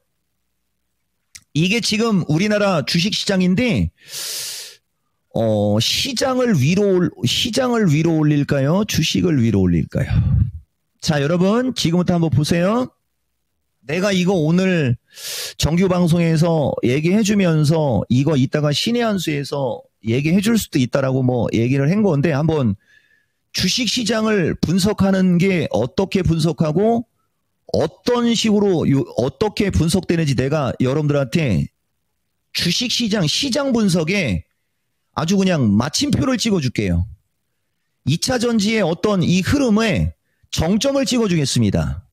이게 지금 우리나라 주식시장인데, 시장을 위로 올릴까요? 주식을 위로 올릴까요? 자, 여러분, 지금부터 한번 보세요. 내가 이거 오늘 정규 방송에서 얘기해주면서 이거 이따가 신의 한 수에서 얘기해줄 수도 있다라고 뭐 얘기를 한 건데, 한번 주식시장을 분석하는 게 어떻게 분석하고 어떤 식으로 어떻게 분석되는지 내가 여러분들한테 주식시장 시장 분석에 아주 그냥 마침표를 찍어줄게요. 2차 전지의 어떤 이 흐름에 정점을 찍어주겠습니다.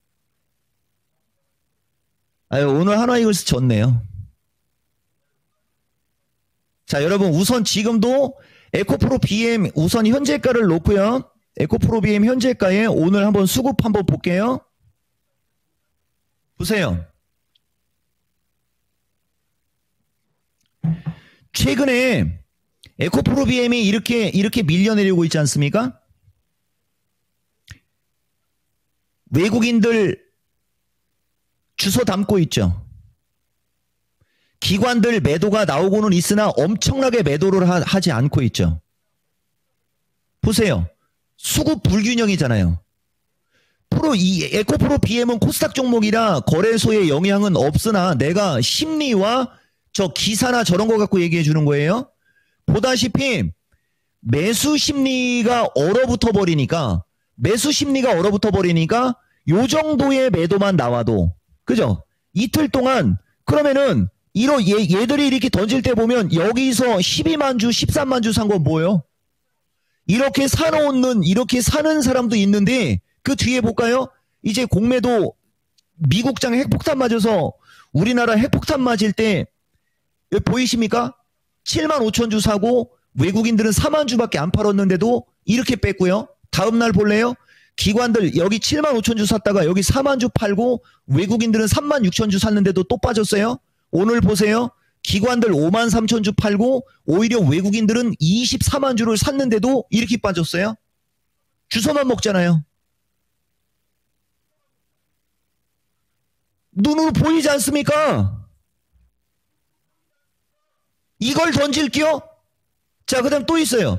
오늘 하나이글스 졌네요. 자, 여러분, 우선 지금도 에코프로 BM 우선 현재가를 놓고요. 에코프로 BM 현재가에 오늘 한번 수급 한번 볼게요. 보세요. 최근에 에코프로 BM이 이렇게 밀려내리고 있지 않습니까? 외국인들 주소 담고 있죠. 기관들 매도가 나오고는 있으나 엄청나게 매도를 하지 않고 있죠. 보세요. 수급 불균형이잖아요. 이 에코프로 BM은 코스닥 종목이라 거래소의 영향은 없으나 내가 심리와 저 기사나 저런 거 갖고 얘기해 주는 거예요. 보다시피 매수 심리가 얼어붙어 버리니까 요 정도의 매도만 나와도, 그죠? 이틀 동안 그러면은 얘들이 이렇게 던질 때 보면 여기서 12만 주 13만 주 산 건 뭐예요? 이렇게 사는 사람도 있는데, 그 뒤에 볼까요? 이제 공매도 미국장 핵폭탄 맞아서 우리나라 핵폭탄 맞을 때 여기 보이십니까? 7만 5천 주 사고 외국인들은 4만 주밖에 안 팔았는데도 이렇게 뺐고요. 다음날 볼래요? 기관들 여기 7만 5천 주 샀다가 여기 4만 주 팔고 외국인들은 3만 6천 주 샀는데도 또 빠졌어요. 오늘 보세요. 기관들 5만 3천 주 팔고 오히려 외국인들은 24만 주를 샀는데도 이렇게 빠졌어요. 주소만 먹잖아요. 눈으로 보이지 않습니까? 이걸 던질게요? 자, 그 다음 또 있어요.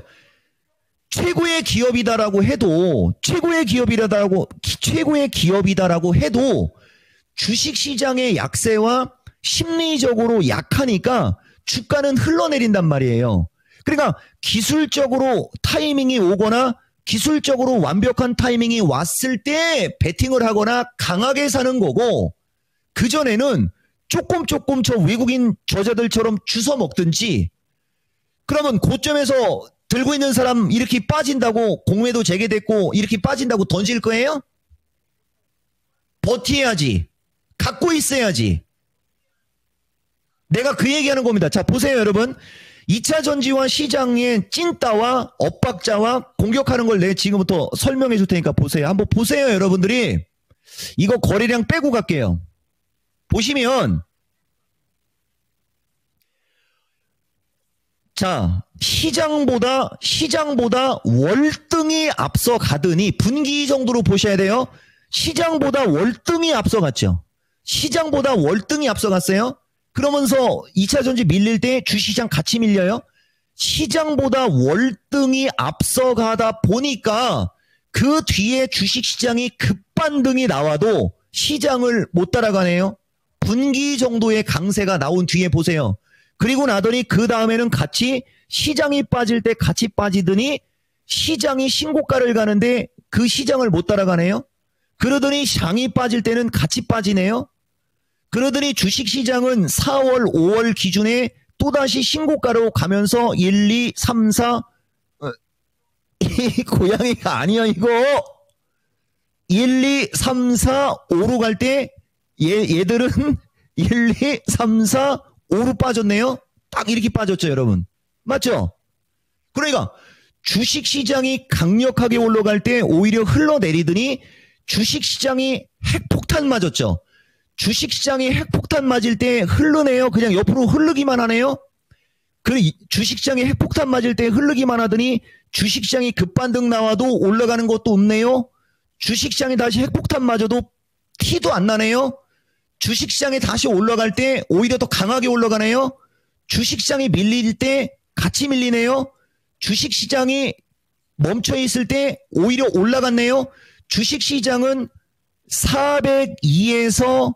최고의 기업이다라고 해도 주식시장의 약세와 심리적으로 약하니까 주가는 흘러내린단 말이에요. 그러니까 기술적으로 타이밍이 오거나 기술적으로 완벽한 타이밍이 왔을 때 베팅을 하거나 강하게 사는 거고, 그전에는 조금 저 외국인 저자들처럼 주워 먹든지, 그러면 고점에서 들고 있는 사람 이렇게 빠진다고 공매도 재개됐고 이렇게 빠진다고 던질 거예요? 버텨야지. 갖고 있어야지. 내가 그 얘기하는 겁니다. 자, 보세요, 여러분. 2차 전지와 시장의 찐따와 엇박자와 공격하는 걸 내가 지금부터 설명해 줄 테니까 보세요. 한번 보세요, 여러분들이. 이거 거래량 빼고 갈게요. 보시면, 자, 시장보다 월등히 앞서 가더니, 분기 정도로 보셔야 돼요. 시장보다 월등히 앞서갔죠. 시장보다 월등히 앞서갔어요. 그러면서 2차 전지 밀릴 때 주시장 같이 밀려요. 시장보다 월등히 앞서가다 보니까 그 뒤에 주식시장이 급반등이 나와도 시장을 못 따라가네요. 분기 정도의 강세가 나온 뒤에 보세요. 그리고 나더니 그 다음에는 같이 시장이 빠질 때 같이 빠지더니 시장이 신고가를 가는데 그 시장을 못 따라가네요. 그러더니 장이 빠질 때는 같이 빠지네요. 그러더니 주식시장은 4월, 5월 기준에 또다시 신고가로 가면서 1, 2, 3, 4 이 고양이가 아니야 이거. 1, 2, 3, 4, 5로 갈 때 얘들은 1, 2, 3, 4, 5로 빠졌네요. 딱 이렇게 빠졌죠 여러분. 맞죠? 그러니까 주식시장이 강력하게 올라갈 때 오히려 흘러내리더니 주식시장이 핵폭탄 맞았죠. 주식시장이 핵폭탄 맞을 때 흐르네요. 그냥 옆으로 흐르기만 하네요. 그 주식시장이 핵폭탄 맞을 때 흐르기만 하더니 주식시장이 급반등 나와도 올라가는 것도 없네요. 주식시장이 다시 핵폭탄 맞아도 티도 안 나네요. 주식시장이 다시 올라갈 때 오히려 더 강하게 올라가네요. 주식시장이 밀릴 때 같이 밀리네요. 주식시장이 멈춰 있을 때 오히려 올라갔네요. 주식시장은 402에서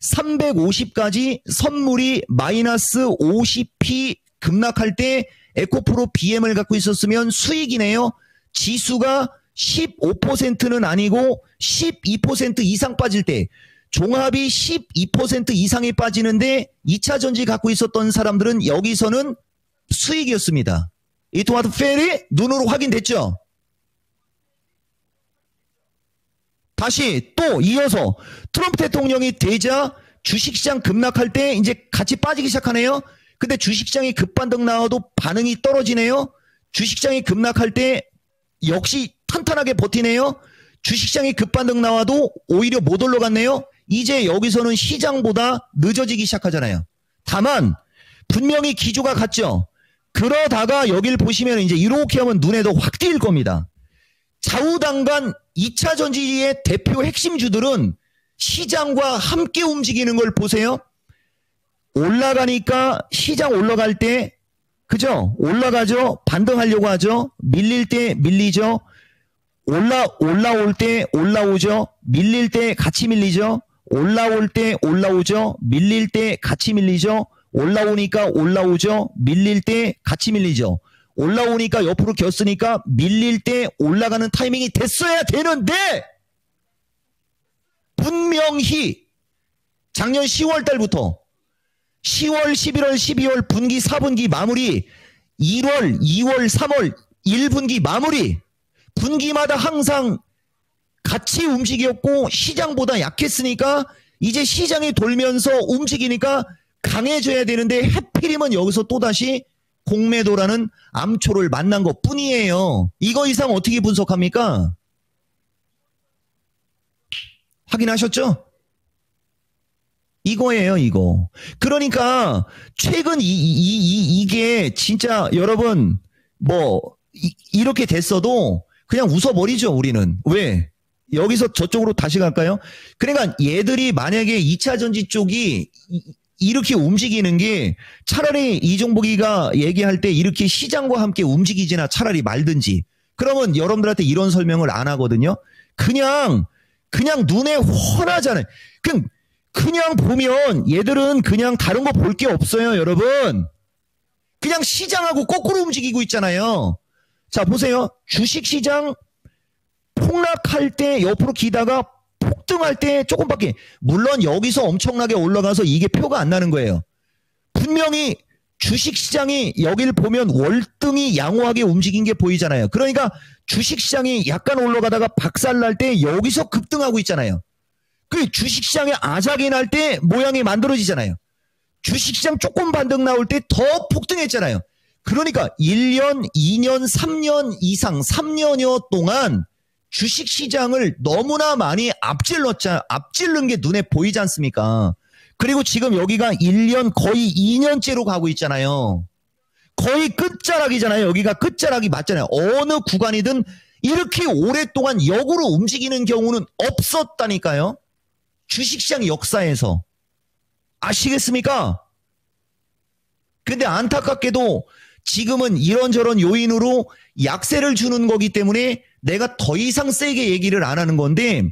350까지 선물이 마이너스 50p 급락할 때 에코프로 BM을 갖고 있었으면 수익이네요. 지수가 15%는 아니고 12% 이상 빠질 때 종합이 12% 이상이 빠지는데 2차전지 갖고 있었던 사람들은 여기서는 수익이었습니다. 이 토마토 페리 눈으로 확인됐죠? 다시 또 이어서 트럼프 대통령이 되자 주식시장 급락할 때 이제 같이 빠지기 시작하네요. 근데 주식시장이 급반등 나와도 반응이 떨어지네요. 주식시장이 급락할 때 역시 탄탄하게 버티네요. 주식시장이 급반등 나와도 오히려 못 올라갔네요. 이제 여기서는 시장보다 늦어지기 시작하잖아요. 다만 분명히 기조가 같죠. 그러다가 여길 보시면 이제 이렇게 하면 눈에도 확 띌 겁니다. 좌우당간 2차 전지의 대표 핵심주들은 시장과 함께 움직이는 걸 보세요. 올라가니까 시장 올라갈 때 그죠? 올라가죠. 반등하려고 하죠. 밀릴 때 밀리죠. 올라올 때 올라오죠. 밀릴 때 같이 밀리죠. 올라올 때 올라오죠. 밀릴 때 같이 밀리죠. 올라오니까 올라오죠. 밀릴 때 같이 밀리죠. 올라오니까 옆으로 겼으니까 밀릴 때 올라가는 타이밍이 됐어야 되는데 분명히 작년 10월 달부터 10월, 11월, 12월 분기 4분기 마무리 1월, 2월, 3월 1분기 마무리 분기마다 항상 같이 움직였고 시장보다 약했으니까 이제 시장이 돌면서 움직이니까 강해져야 되는데 해필이면 여기서 또다시 공매도라는 암초를 만난 것 뿐이에요. 이거 이상 어떻게 분석합니까? 확인하셨죠? 이거예요, 이거. 그러니까 최근 이게 진짜 여러분 이렇게 됐어도 그냥 웃어버리죠, 우리는. 왜? 여기서 저쪽으로 다시 갈까요? 그러니까 얘들이 만약에 2차 전지 쪽이 이렇게 움직이는 게 차라리 이종복이가 얘기할 때 이렇게 시장과 함께 움직이지나 차라리 말든지 그러면 여러분들한테 이런 설명을 안 하거든요. 그냥 눈에 훤하잖아요. 그냥 보면 얘들은 그냥 다른 거 볼 게 없어요, 여러분. 그냥 시장하고 거꾸로 움직이고 있잖아요. 자, 보세요. 주식시장 폭락할 때 옆으로 기다가 폭등할 때 조금밖에 물론 여기서 엄청나게 올라가서 이게 표가 안 나는 거예요. 분명히 주식시장이 여기를 보면 월등히 양호하게 움직인 게 보이잖아요. 그러니까 주식시장이 약간 올라가다가 박살날 때 여기서 급등하고 있잖아요. 그 주식시장이 아작이 날 때 모양이 만들어지잖아요. 주식시장 조금 반등 나올 때 더 폭등했잖아요. 그러니까 1년, 2년, 3년 이상 3년여 동안 주식시장을 너무나 많이 앞질른 게 눈에 보이지 않습니까? 그리고 지금 여기가 1년 거의 2년째로 가고 있잖아요. 거의 끝자락이잖아요. 여기가 끝자락이 맞잖아요. 어느 구간이든 이렇게 오랫동안 역으로 움직이는 경우는 없었다니까요. 주식시장 역사에서. 아시겠습니까? 근데 안타깝게도 지금은 이런저런 요인으로 약세를 주는 거기 때문에 내가 더 이상 세게 얘기를 안 하는 건데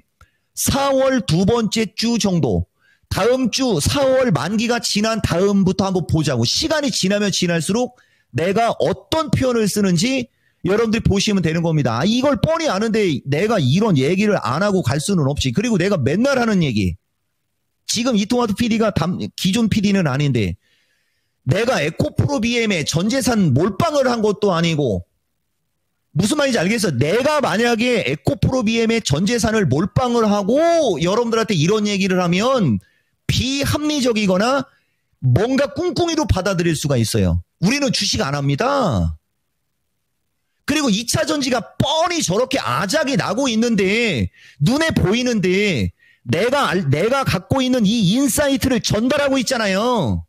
4월 두 번째 주 정도, 다음 주 4월 만기가 지난 다음부터 한번 보자고. 시간이 지나면 지날수록 내가 어떤 표현을 쓰는지 여러분들이 보시면 되는 겁니다. 이걸 뻔히 아는데 내가 이런 얘기를 안 하고 갈 수는 없지. 그리고 내가 맨날 하는 얘기. 지금 이토마토 PD가 기존 PD는 아닌데 내가 에코프로 BM에 전재산 몰빵을 한 것도 아니고, 무슨 말인지 알겠어? 내가 만약에 에코프로 BM에 전재산을 몰빵을 하고 여러분들한테 이런 얘기를 하면 비합리적이거나 뭔가 꿍꿍이로 받아들일 수가 있어요. 우리는 주식 안 합니다. 그리고 2차 전지가 뻔히 저렇게 아작이 나고 있는데, 눈에 보이는데 내가 갖고 있는 이 인사이트를 전달하고 있잖아요.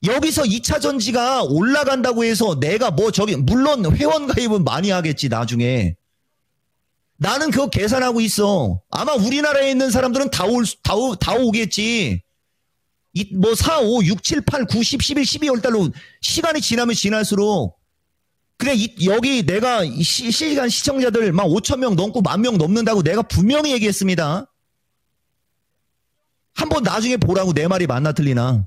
여기서 2차 전지가 올라간다고 해서 내가 물론 회원 가입은 많이 하겠지, 나중에. 나는 그거 계산하고 있어. 아마 우리나라에 있는 사람들은 다 오겠지. 4, 5, 6, 7, 8, 9, 10, 11, 12월 달로 시간이 지나면 지날수록, 그래, 여기 내가 실시간 시청자들 막 5,000명 넘고 10,000명 넘는다고 내가 분명히 얘기했습니다. 한번 나중에 보라고. 내 말이 맞나 틀리나.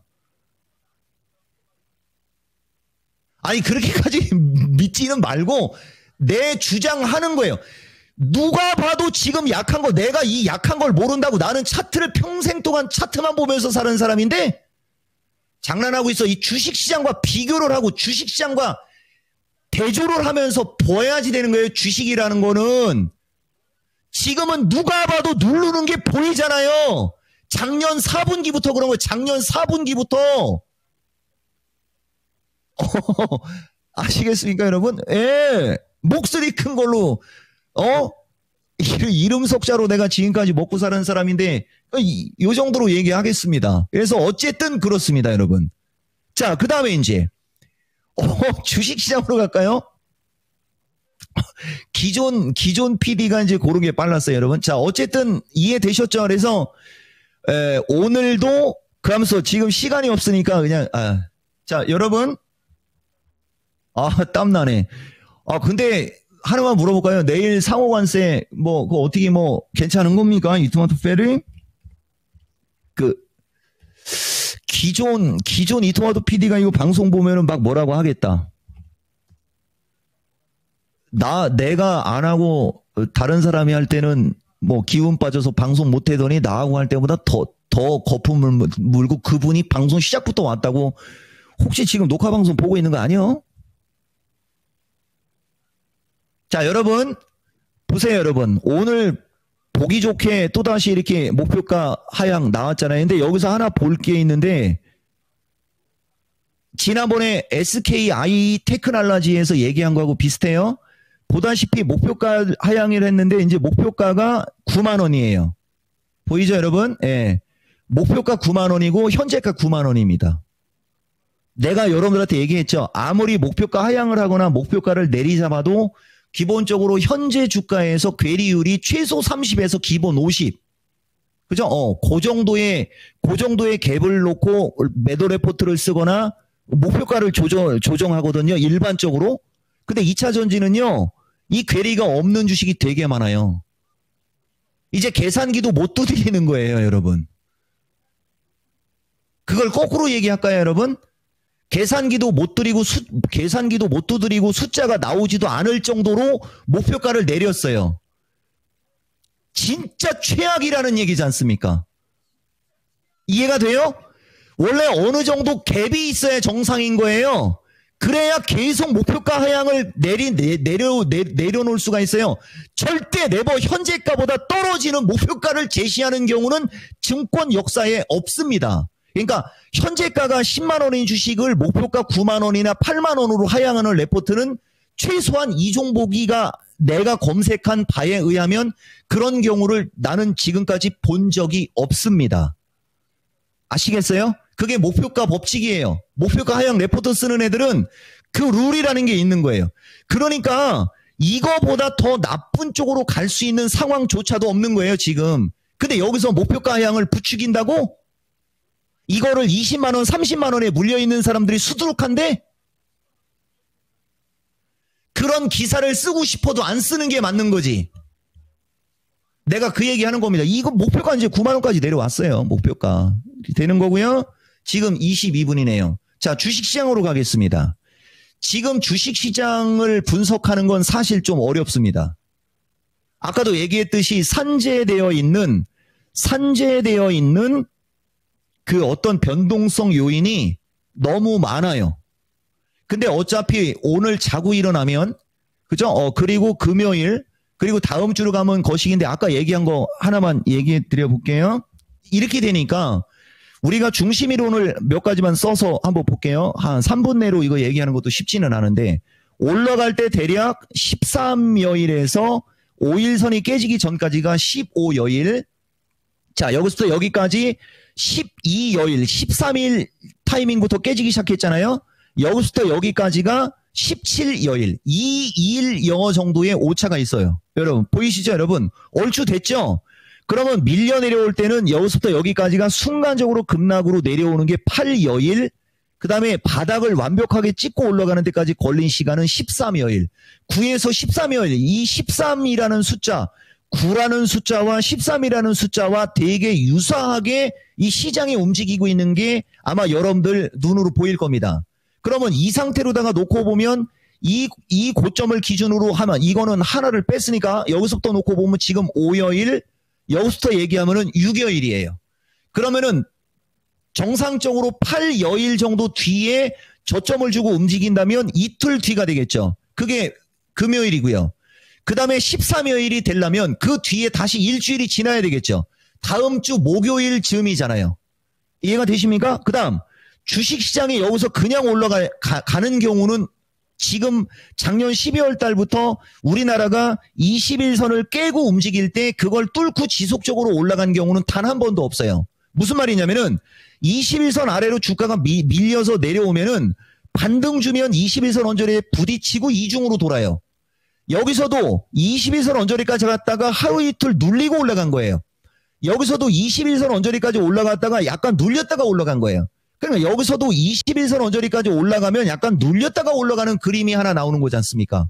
아니, 그렇게까지 믿지는 말고 내 주장하는 거예요. 누가 봐도 지금 약한 거, 내가 이 약한 걸 모른다고. 나는 차트를 평생 동안 차트만 보면서 사는 사람인데 장난하고 있어. 이 주식시장과 비교를 하고 주식시장과 대조를 하면서 봐야지 되는 거예요. 주식이라는 거는 지금은 누가 봐도 누르는 게 보이잖아요. 작년 4분기부터 그런 거예요. 작년 4분기부터. 아시겠습니까, 여러분? 예. 목소리 큰 걸로, 이름 석자로 내가 지금까지 먹고 사는 사람인데, 요 정도로 얘기하겠습니다. 그래서 어쨌든 그렇습니다, 여러분. 자, 그 다음에 이제, 주식시장으로 갈까요? 기존 PD가 이제 고르게 빨랐어요, 여러분. 자, 어쨌든 이해되셨죠? 그래서, 오늘도, 그러면서 지금 시간이 없으니까 그냥, 자, 여러분. 땀나네. 근데 하나만 물어볼까요? 내일 상호관세 그거 어떻게 괜찮은 겁니까? 이토마토 페리? 기존 이토마토 PD가 이거 방송 보면은 막 뭐라고 하겠다. 내가 안 하고 다른 사람이 할 때는 기운 빠져서 방송 못 하더니 나하고 할 때보다 더 거품을 물고 그분이 방송 시작부터 왔다고. 혹시 지금 녹화 방송 보고 있는 거 아니요? 자, 여러분 보세요. 여러분, 오늘 보기 좋게 또다시 이렇게 목표가 하향 나왔잖아요. 근데 여기서 하나 볼 게 있는데, 지난번에 SKI 테크놀로지에서 얘기한 거하고 비슷해요. 보다시피 목표가 하향을 했는데 이제 목표가가 9만 원이에요. 보이죠, 여러분? 예. 목표가 9만 원이고 현재가 9만 원입니다. 내가 여러분들한테 얘기했죠. 아무리 목표가 하향을 하거나 목표가를 내리잡아도 기본적으로 현재 주가에서 괴리율이 최소 30에서 기본 50. 그죠? 그 정도의 갭을 놓고 매도 레포트를 쓰거나 목표가를 조정하거든요. 일반적으로. 근데 2차 전지는요, 이 괴리가 없는 주식이 되게 많아요. 이제 계산기도 못 두드리는 거예요, 여러분. 그걸 거꾸로 얘기할까요, 여러분? 계산기도 못 두드리고 숫자가 나오지도 않을 정도로 목표가를 내렸어요. 진짜 최악이라는 얘기지 않습니까? 이해가 돼요? 원래 어느 정도 갭이 있어야 정상인 거예요. 그래야 계속 목표가 하향을 내려놓을 수가 있어요. 절대 네버 현재가보다 떨어지는 목표가를 제시하는 경우는 증권 역사에 없습니다. 그러니까 현재가가 10만 원인 주식을 목표가 9만 원이나 8만 원으로 하향하는 레포트는 최소한 이종복이가 내가 검색한 바에 의하면 그런 경우를 나는 지금까지 본 적이 없습니다. 아시겠어요? 그게 목표가 법칙이에요. 목표가 하향 레포트 쓰는 애들은 그 룰이라는 게 있는 거예요. 그러니까 이거보다 더 나쁜 쪽으로 갈 수 있는 상황조차도 없는 거예요, 지금. 근데 여기서 목표가 하향을 부추긴다고? 이거를 20만 원, 30만 원에 물려있는 사람들이 수두룩한데? 그런 기사를 쓰고 싶어도 안 쓰는 게 맞는 거지. 내가 그 얘기 하는 겁니다. 이거 목표가 이제 9만 원까지 내려왔어요. 목표가. 되는 거고요. 지금 22분이네요. 자, 주식시장으로 가겠습니다. 지금 주식시장을 분석하는 건 사실 좀 어렵습니다. 아까도 얘기했듯이 산재되어 있는 그 어떤 변동성 요인이 너무 많아요. 근데 어차피 오늘 자고 일어나면, 그죠? 그리고 금요일, 그리고 다음 주로 가면 거식인데 아까 얘기한 거 하나만 얘기해 드려 볼게요. 이렇게 되니까 우리가 중심 이론을 몇 가지만 써서 한번 볼게요. 한 3분 내로 이거 얘기하는 것도 쉽지는 않은데, 올라갈 때 대략 13여일에서 5일선이 깨지기 전까지가 15여일. 자, 여기서부터 여기까지 12여일, 13일 타이밍부터 깨지기 시작했잖아요. 여기서부터 여기까지가 17여일, 2일 영어 정도의 오차가 있어요. 여러분, 보이시죠, 여러분? 얼추 됐죠? 그러면 밀려 내려올 때는 여기서부터 여기까지가 순간적으로 급락으로 내려오는 게 8여일, 그 다음에 바닥을 완벽하게 찍고 올라가는 데까지 걸린 시간은 13여일. 9에서 13여일, 이 13이라는 숫자, 9라는 숫자와 13이라는 숫자와 되게 유사하게 이 시장이 움직이고 있는 게 아마 여러분들 눈으로 보일 겁니다. 그러면 이 상태로다가 놓고 보면 이 고점을 기준으로 하면 이거는 하나를 뺐으니까 여기서부터 놓고 보면 지금 5여일, 여기서부터 얘기하면은 6여일이에요. 그러면은 정상적으로 8여일 정도 뒤에 저점을 주고 움직인다면 이틀 뒤가 되겠죠. 그게 금요일이고요. 그 다음에 13여일이 되려면 그 뒤에 다시 일주일이 지나야 되겠죠. 다음 주 목요일 즈음이잖아요. 이해가 되십니까? 그 다음 주식시장이 여기서 그냥 올라가는 경우는 지금 작년 12월 달부터 우리나라가 21선을 깨고 움직일 때 그걸 뚫고 지속적으로 올라간 경우는 단 한 번도 없어요. 무슨 말이냐면은 21선 아래로 주가가 밀려서 내려오면은 반등 주면 21선 언저리에 부딪히고 이중으로 돌아요. 여기서도 21선 언저리까지 갔다가 하루 이틀 눌리고 올라간 거예요. 여기서도 21선 언저리까지 올라갔다가 약간 눌렸다가 올라간 거예요. 그러니까 여기서도 21선 언저리까지 올라가면 약간 눌렸다가 올라가는 그림이 하나 나오는 거지 않습니까?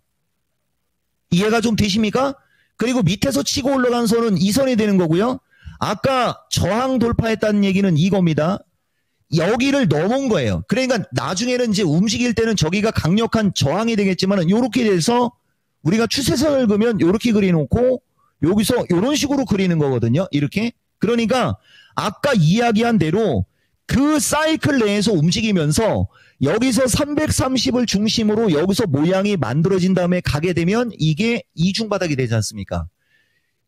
이해가 좀 되십니까? 그리고 밑에서 치고 올라간 선은 이 선이 되는 거고요. 아까 저항 돌파했다는 얘기는 이겁니다. 여기를 넘은 거예요. 그러니까 나중에는 이제 움직일 때는 저기가 강력한 저항이 되겠지만 이렇게 돼서 우리가 추세선을 그으면 이렇게 그려놓고 여기서 이런 식으로 그리는 거거든요. 이렇게. 그러니까 아까 이야기한 대로 그 사이클 내에서 움직이면서 여기서 330을 중심으로 여기서 모양이 만들어진 다음에 가게 되면 이게 이중바닥이 되지 않습니까?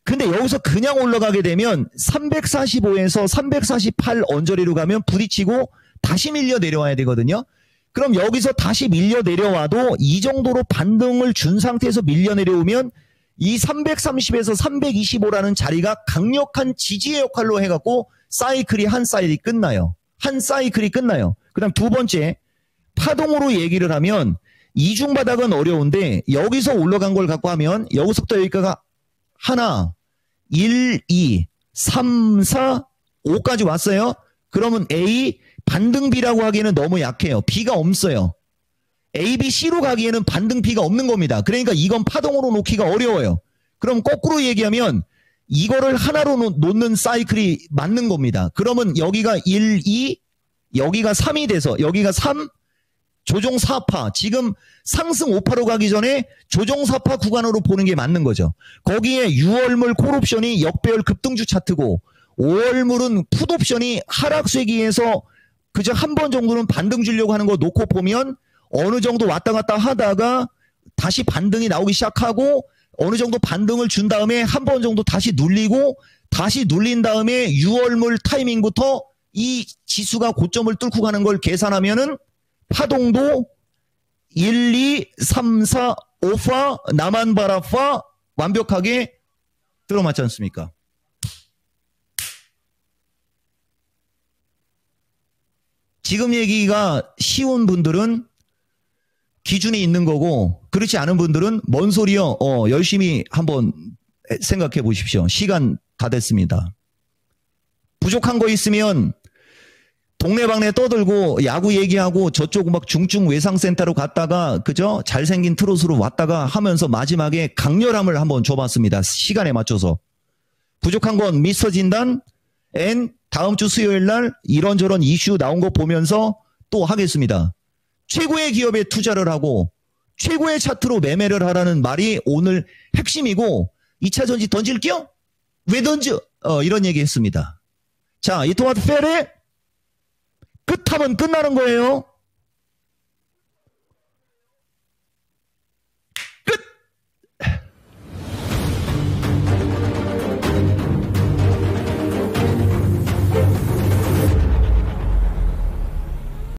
근데 여기서 그냥 올라가게 되면 345에서 348 언저리로 가면 부딪히고 다시 밀려 내려와야 되거든요. 그럼 여기서 다시 밀려 내려와도 이 정도로 반등을 준 상태에서 밀려 내려오면 이 330에서 325라는 자리가 강력한 지지의 역할로 해갖고 사이클이 한 사이클이 끝나요. 한 사이클이 끝나요. 그 다음 두 번째, 파동으로 얘기를 하면 이중바닥은 어려운데 여기서 올라간 걸 갖고 하면 여기서부터 여기가 하나, 1, 2, 3, 4, 5까지 왔어요. 그러면 A, 반등 B라고 하기에는 너무 약해요. B가 없어요. A, B, C로 가기에는 반등 B가 없는 겁니다. 그러니까 이건 파동으로 놓기가 어려워요. 그럼 거꾸로 얘기하면 이거를 하나로 놓는 사이클이 맞는 겁니다. 그러면 여기가 1, 2, 여기가 3이 돼서 여기가 3, 조정 4파, 지금 상승 5파로 가기 전에 조정 4파 구간으로 보는 게 맞는 거죠. 거기에 6월물 콜옵션이 역배열 급등주 차트고 5월물은 풋옵션이 하락세기에서 그저 한 번 정도는 반등 주려고 하는 거 놓고 보면 어느 정도 왔다 갔다 하다가 다시 반등이 나오기 시작하고 어느 정도 반등을 준 다음에 한 번 정도 다시 눌리고 다시 눌린 다음에 6월물 타이밍부터 이 지수가 고점을 뚫고 가는 걸 계산하면은 파동도 1, 2, 3, 4, 5파 남한바라파 완벽하게 들어맞지 않습니까? 지금 얘기가 쉬운 분들은 기준이 있는 거고 그렇지 않은 분들은 뭔 소리요? 열심히 한번 생각해 보십시오. 시간 다 됐습니다. 부족한 거 있으면 동네방네 떠들고 야구 얘기하고 저쪽 막 중증 외상센터로 갔다가 그죠? 잘생긴 트롯으로 왔다가 하면서 마지막에 강렬함을 한번 줘봤습니다. 시간에 맞춰서. 부족한 건 미스터 진단 앤 다음 주 수요일 날 이런저런 이슈 나온 거 보면서 또 하겠습니다. 최고의 기업에 투자를 하고 최고의 차트로 매매를 하라는 말이 오늘 핵심이고 2차 전지 던질게요? 왜 던져? 이런 얘기 했습니다. 자, 이 토마토 페리 끝하면 끝나는 거예요.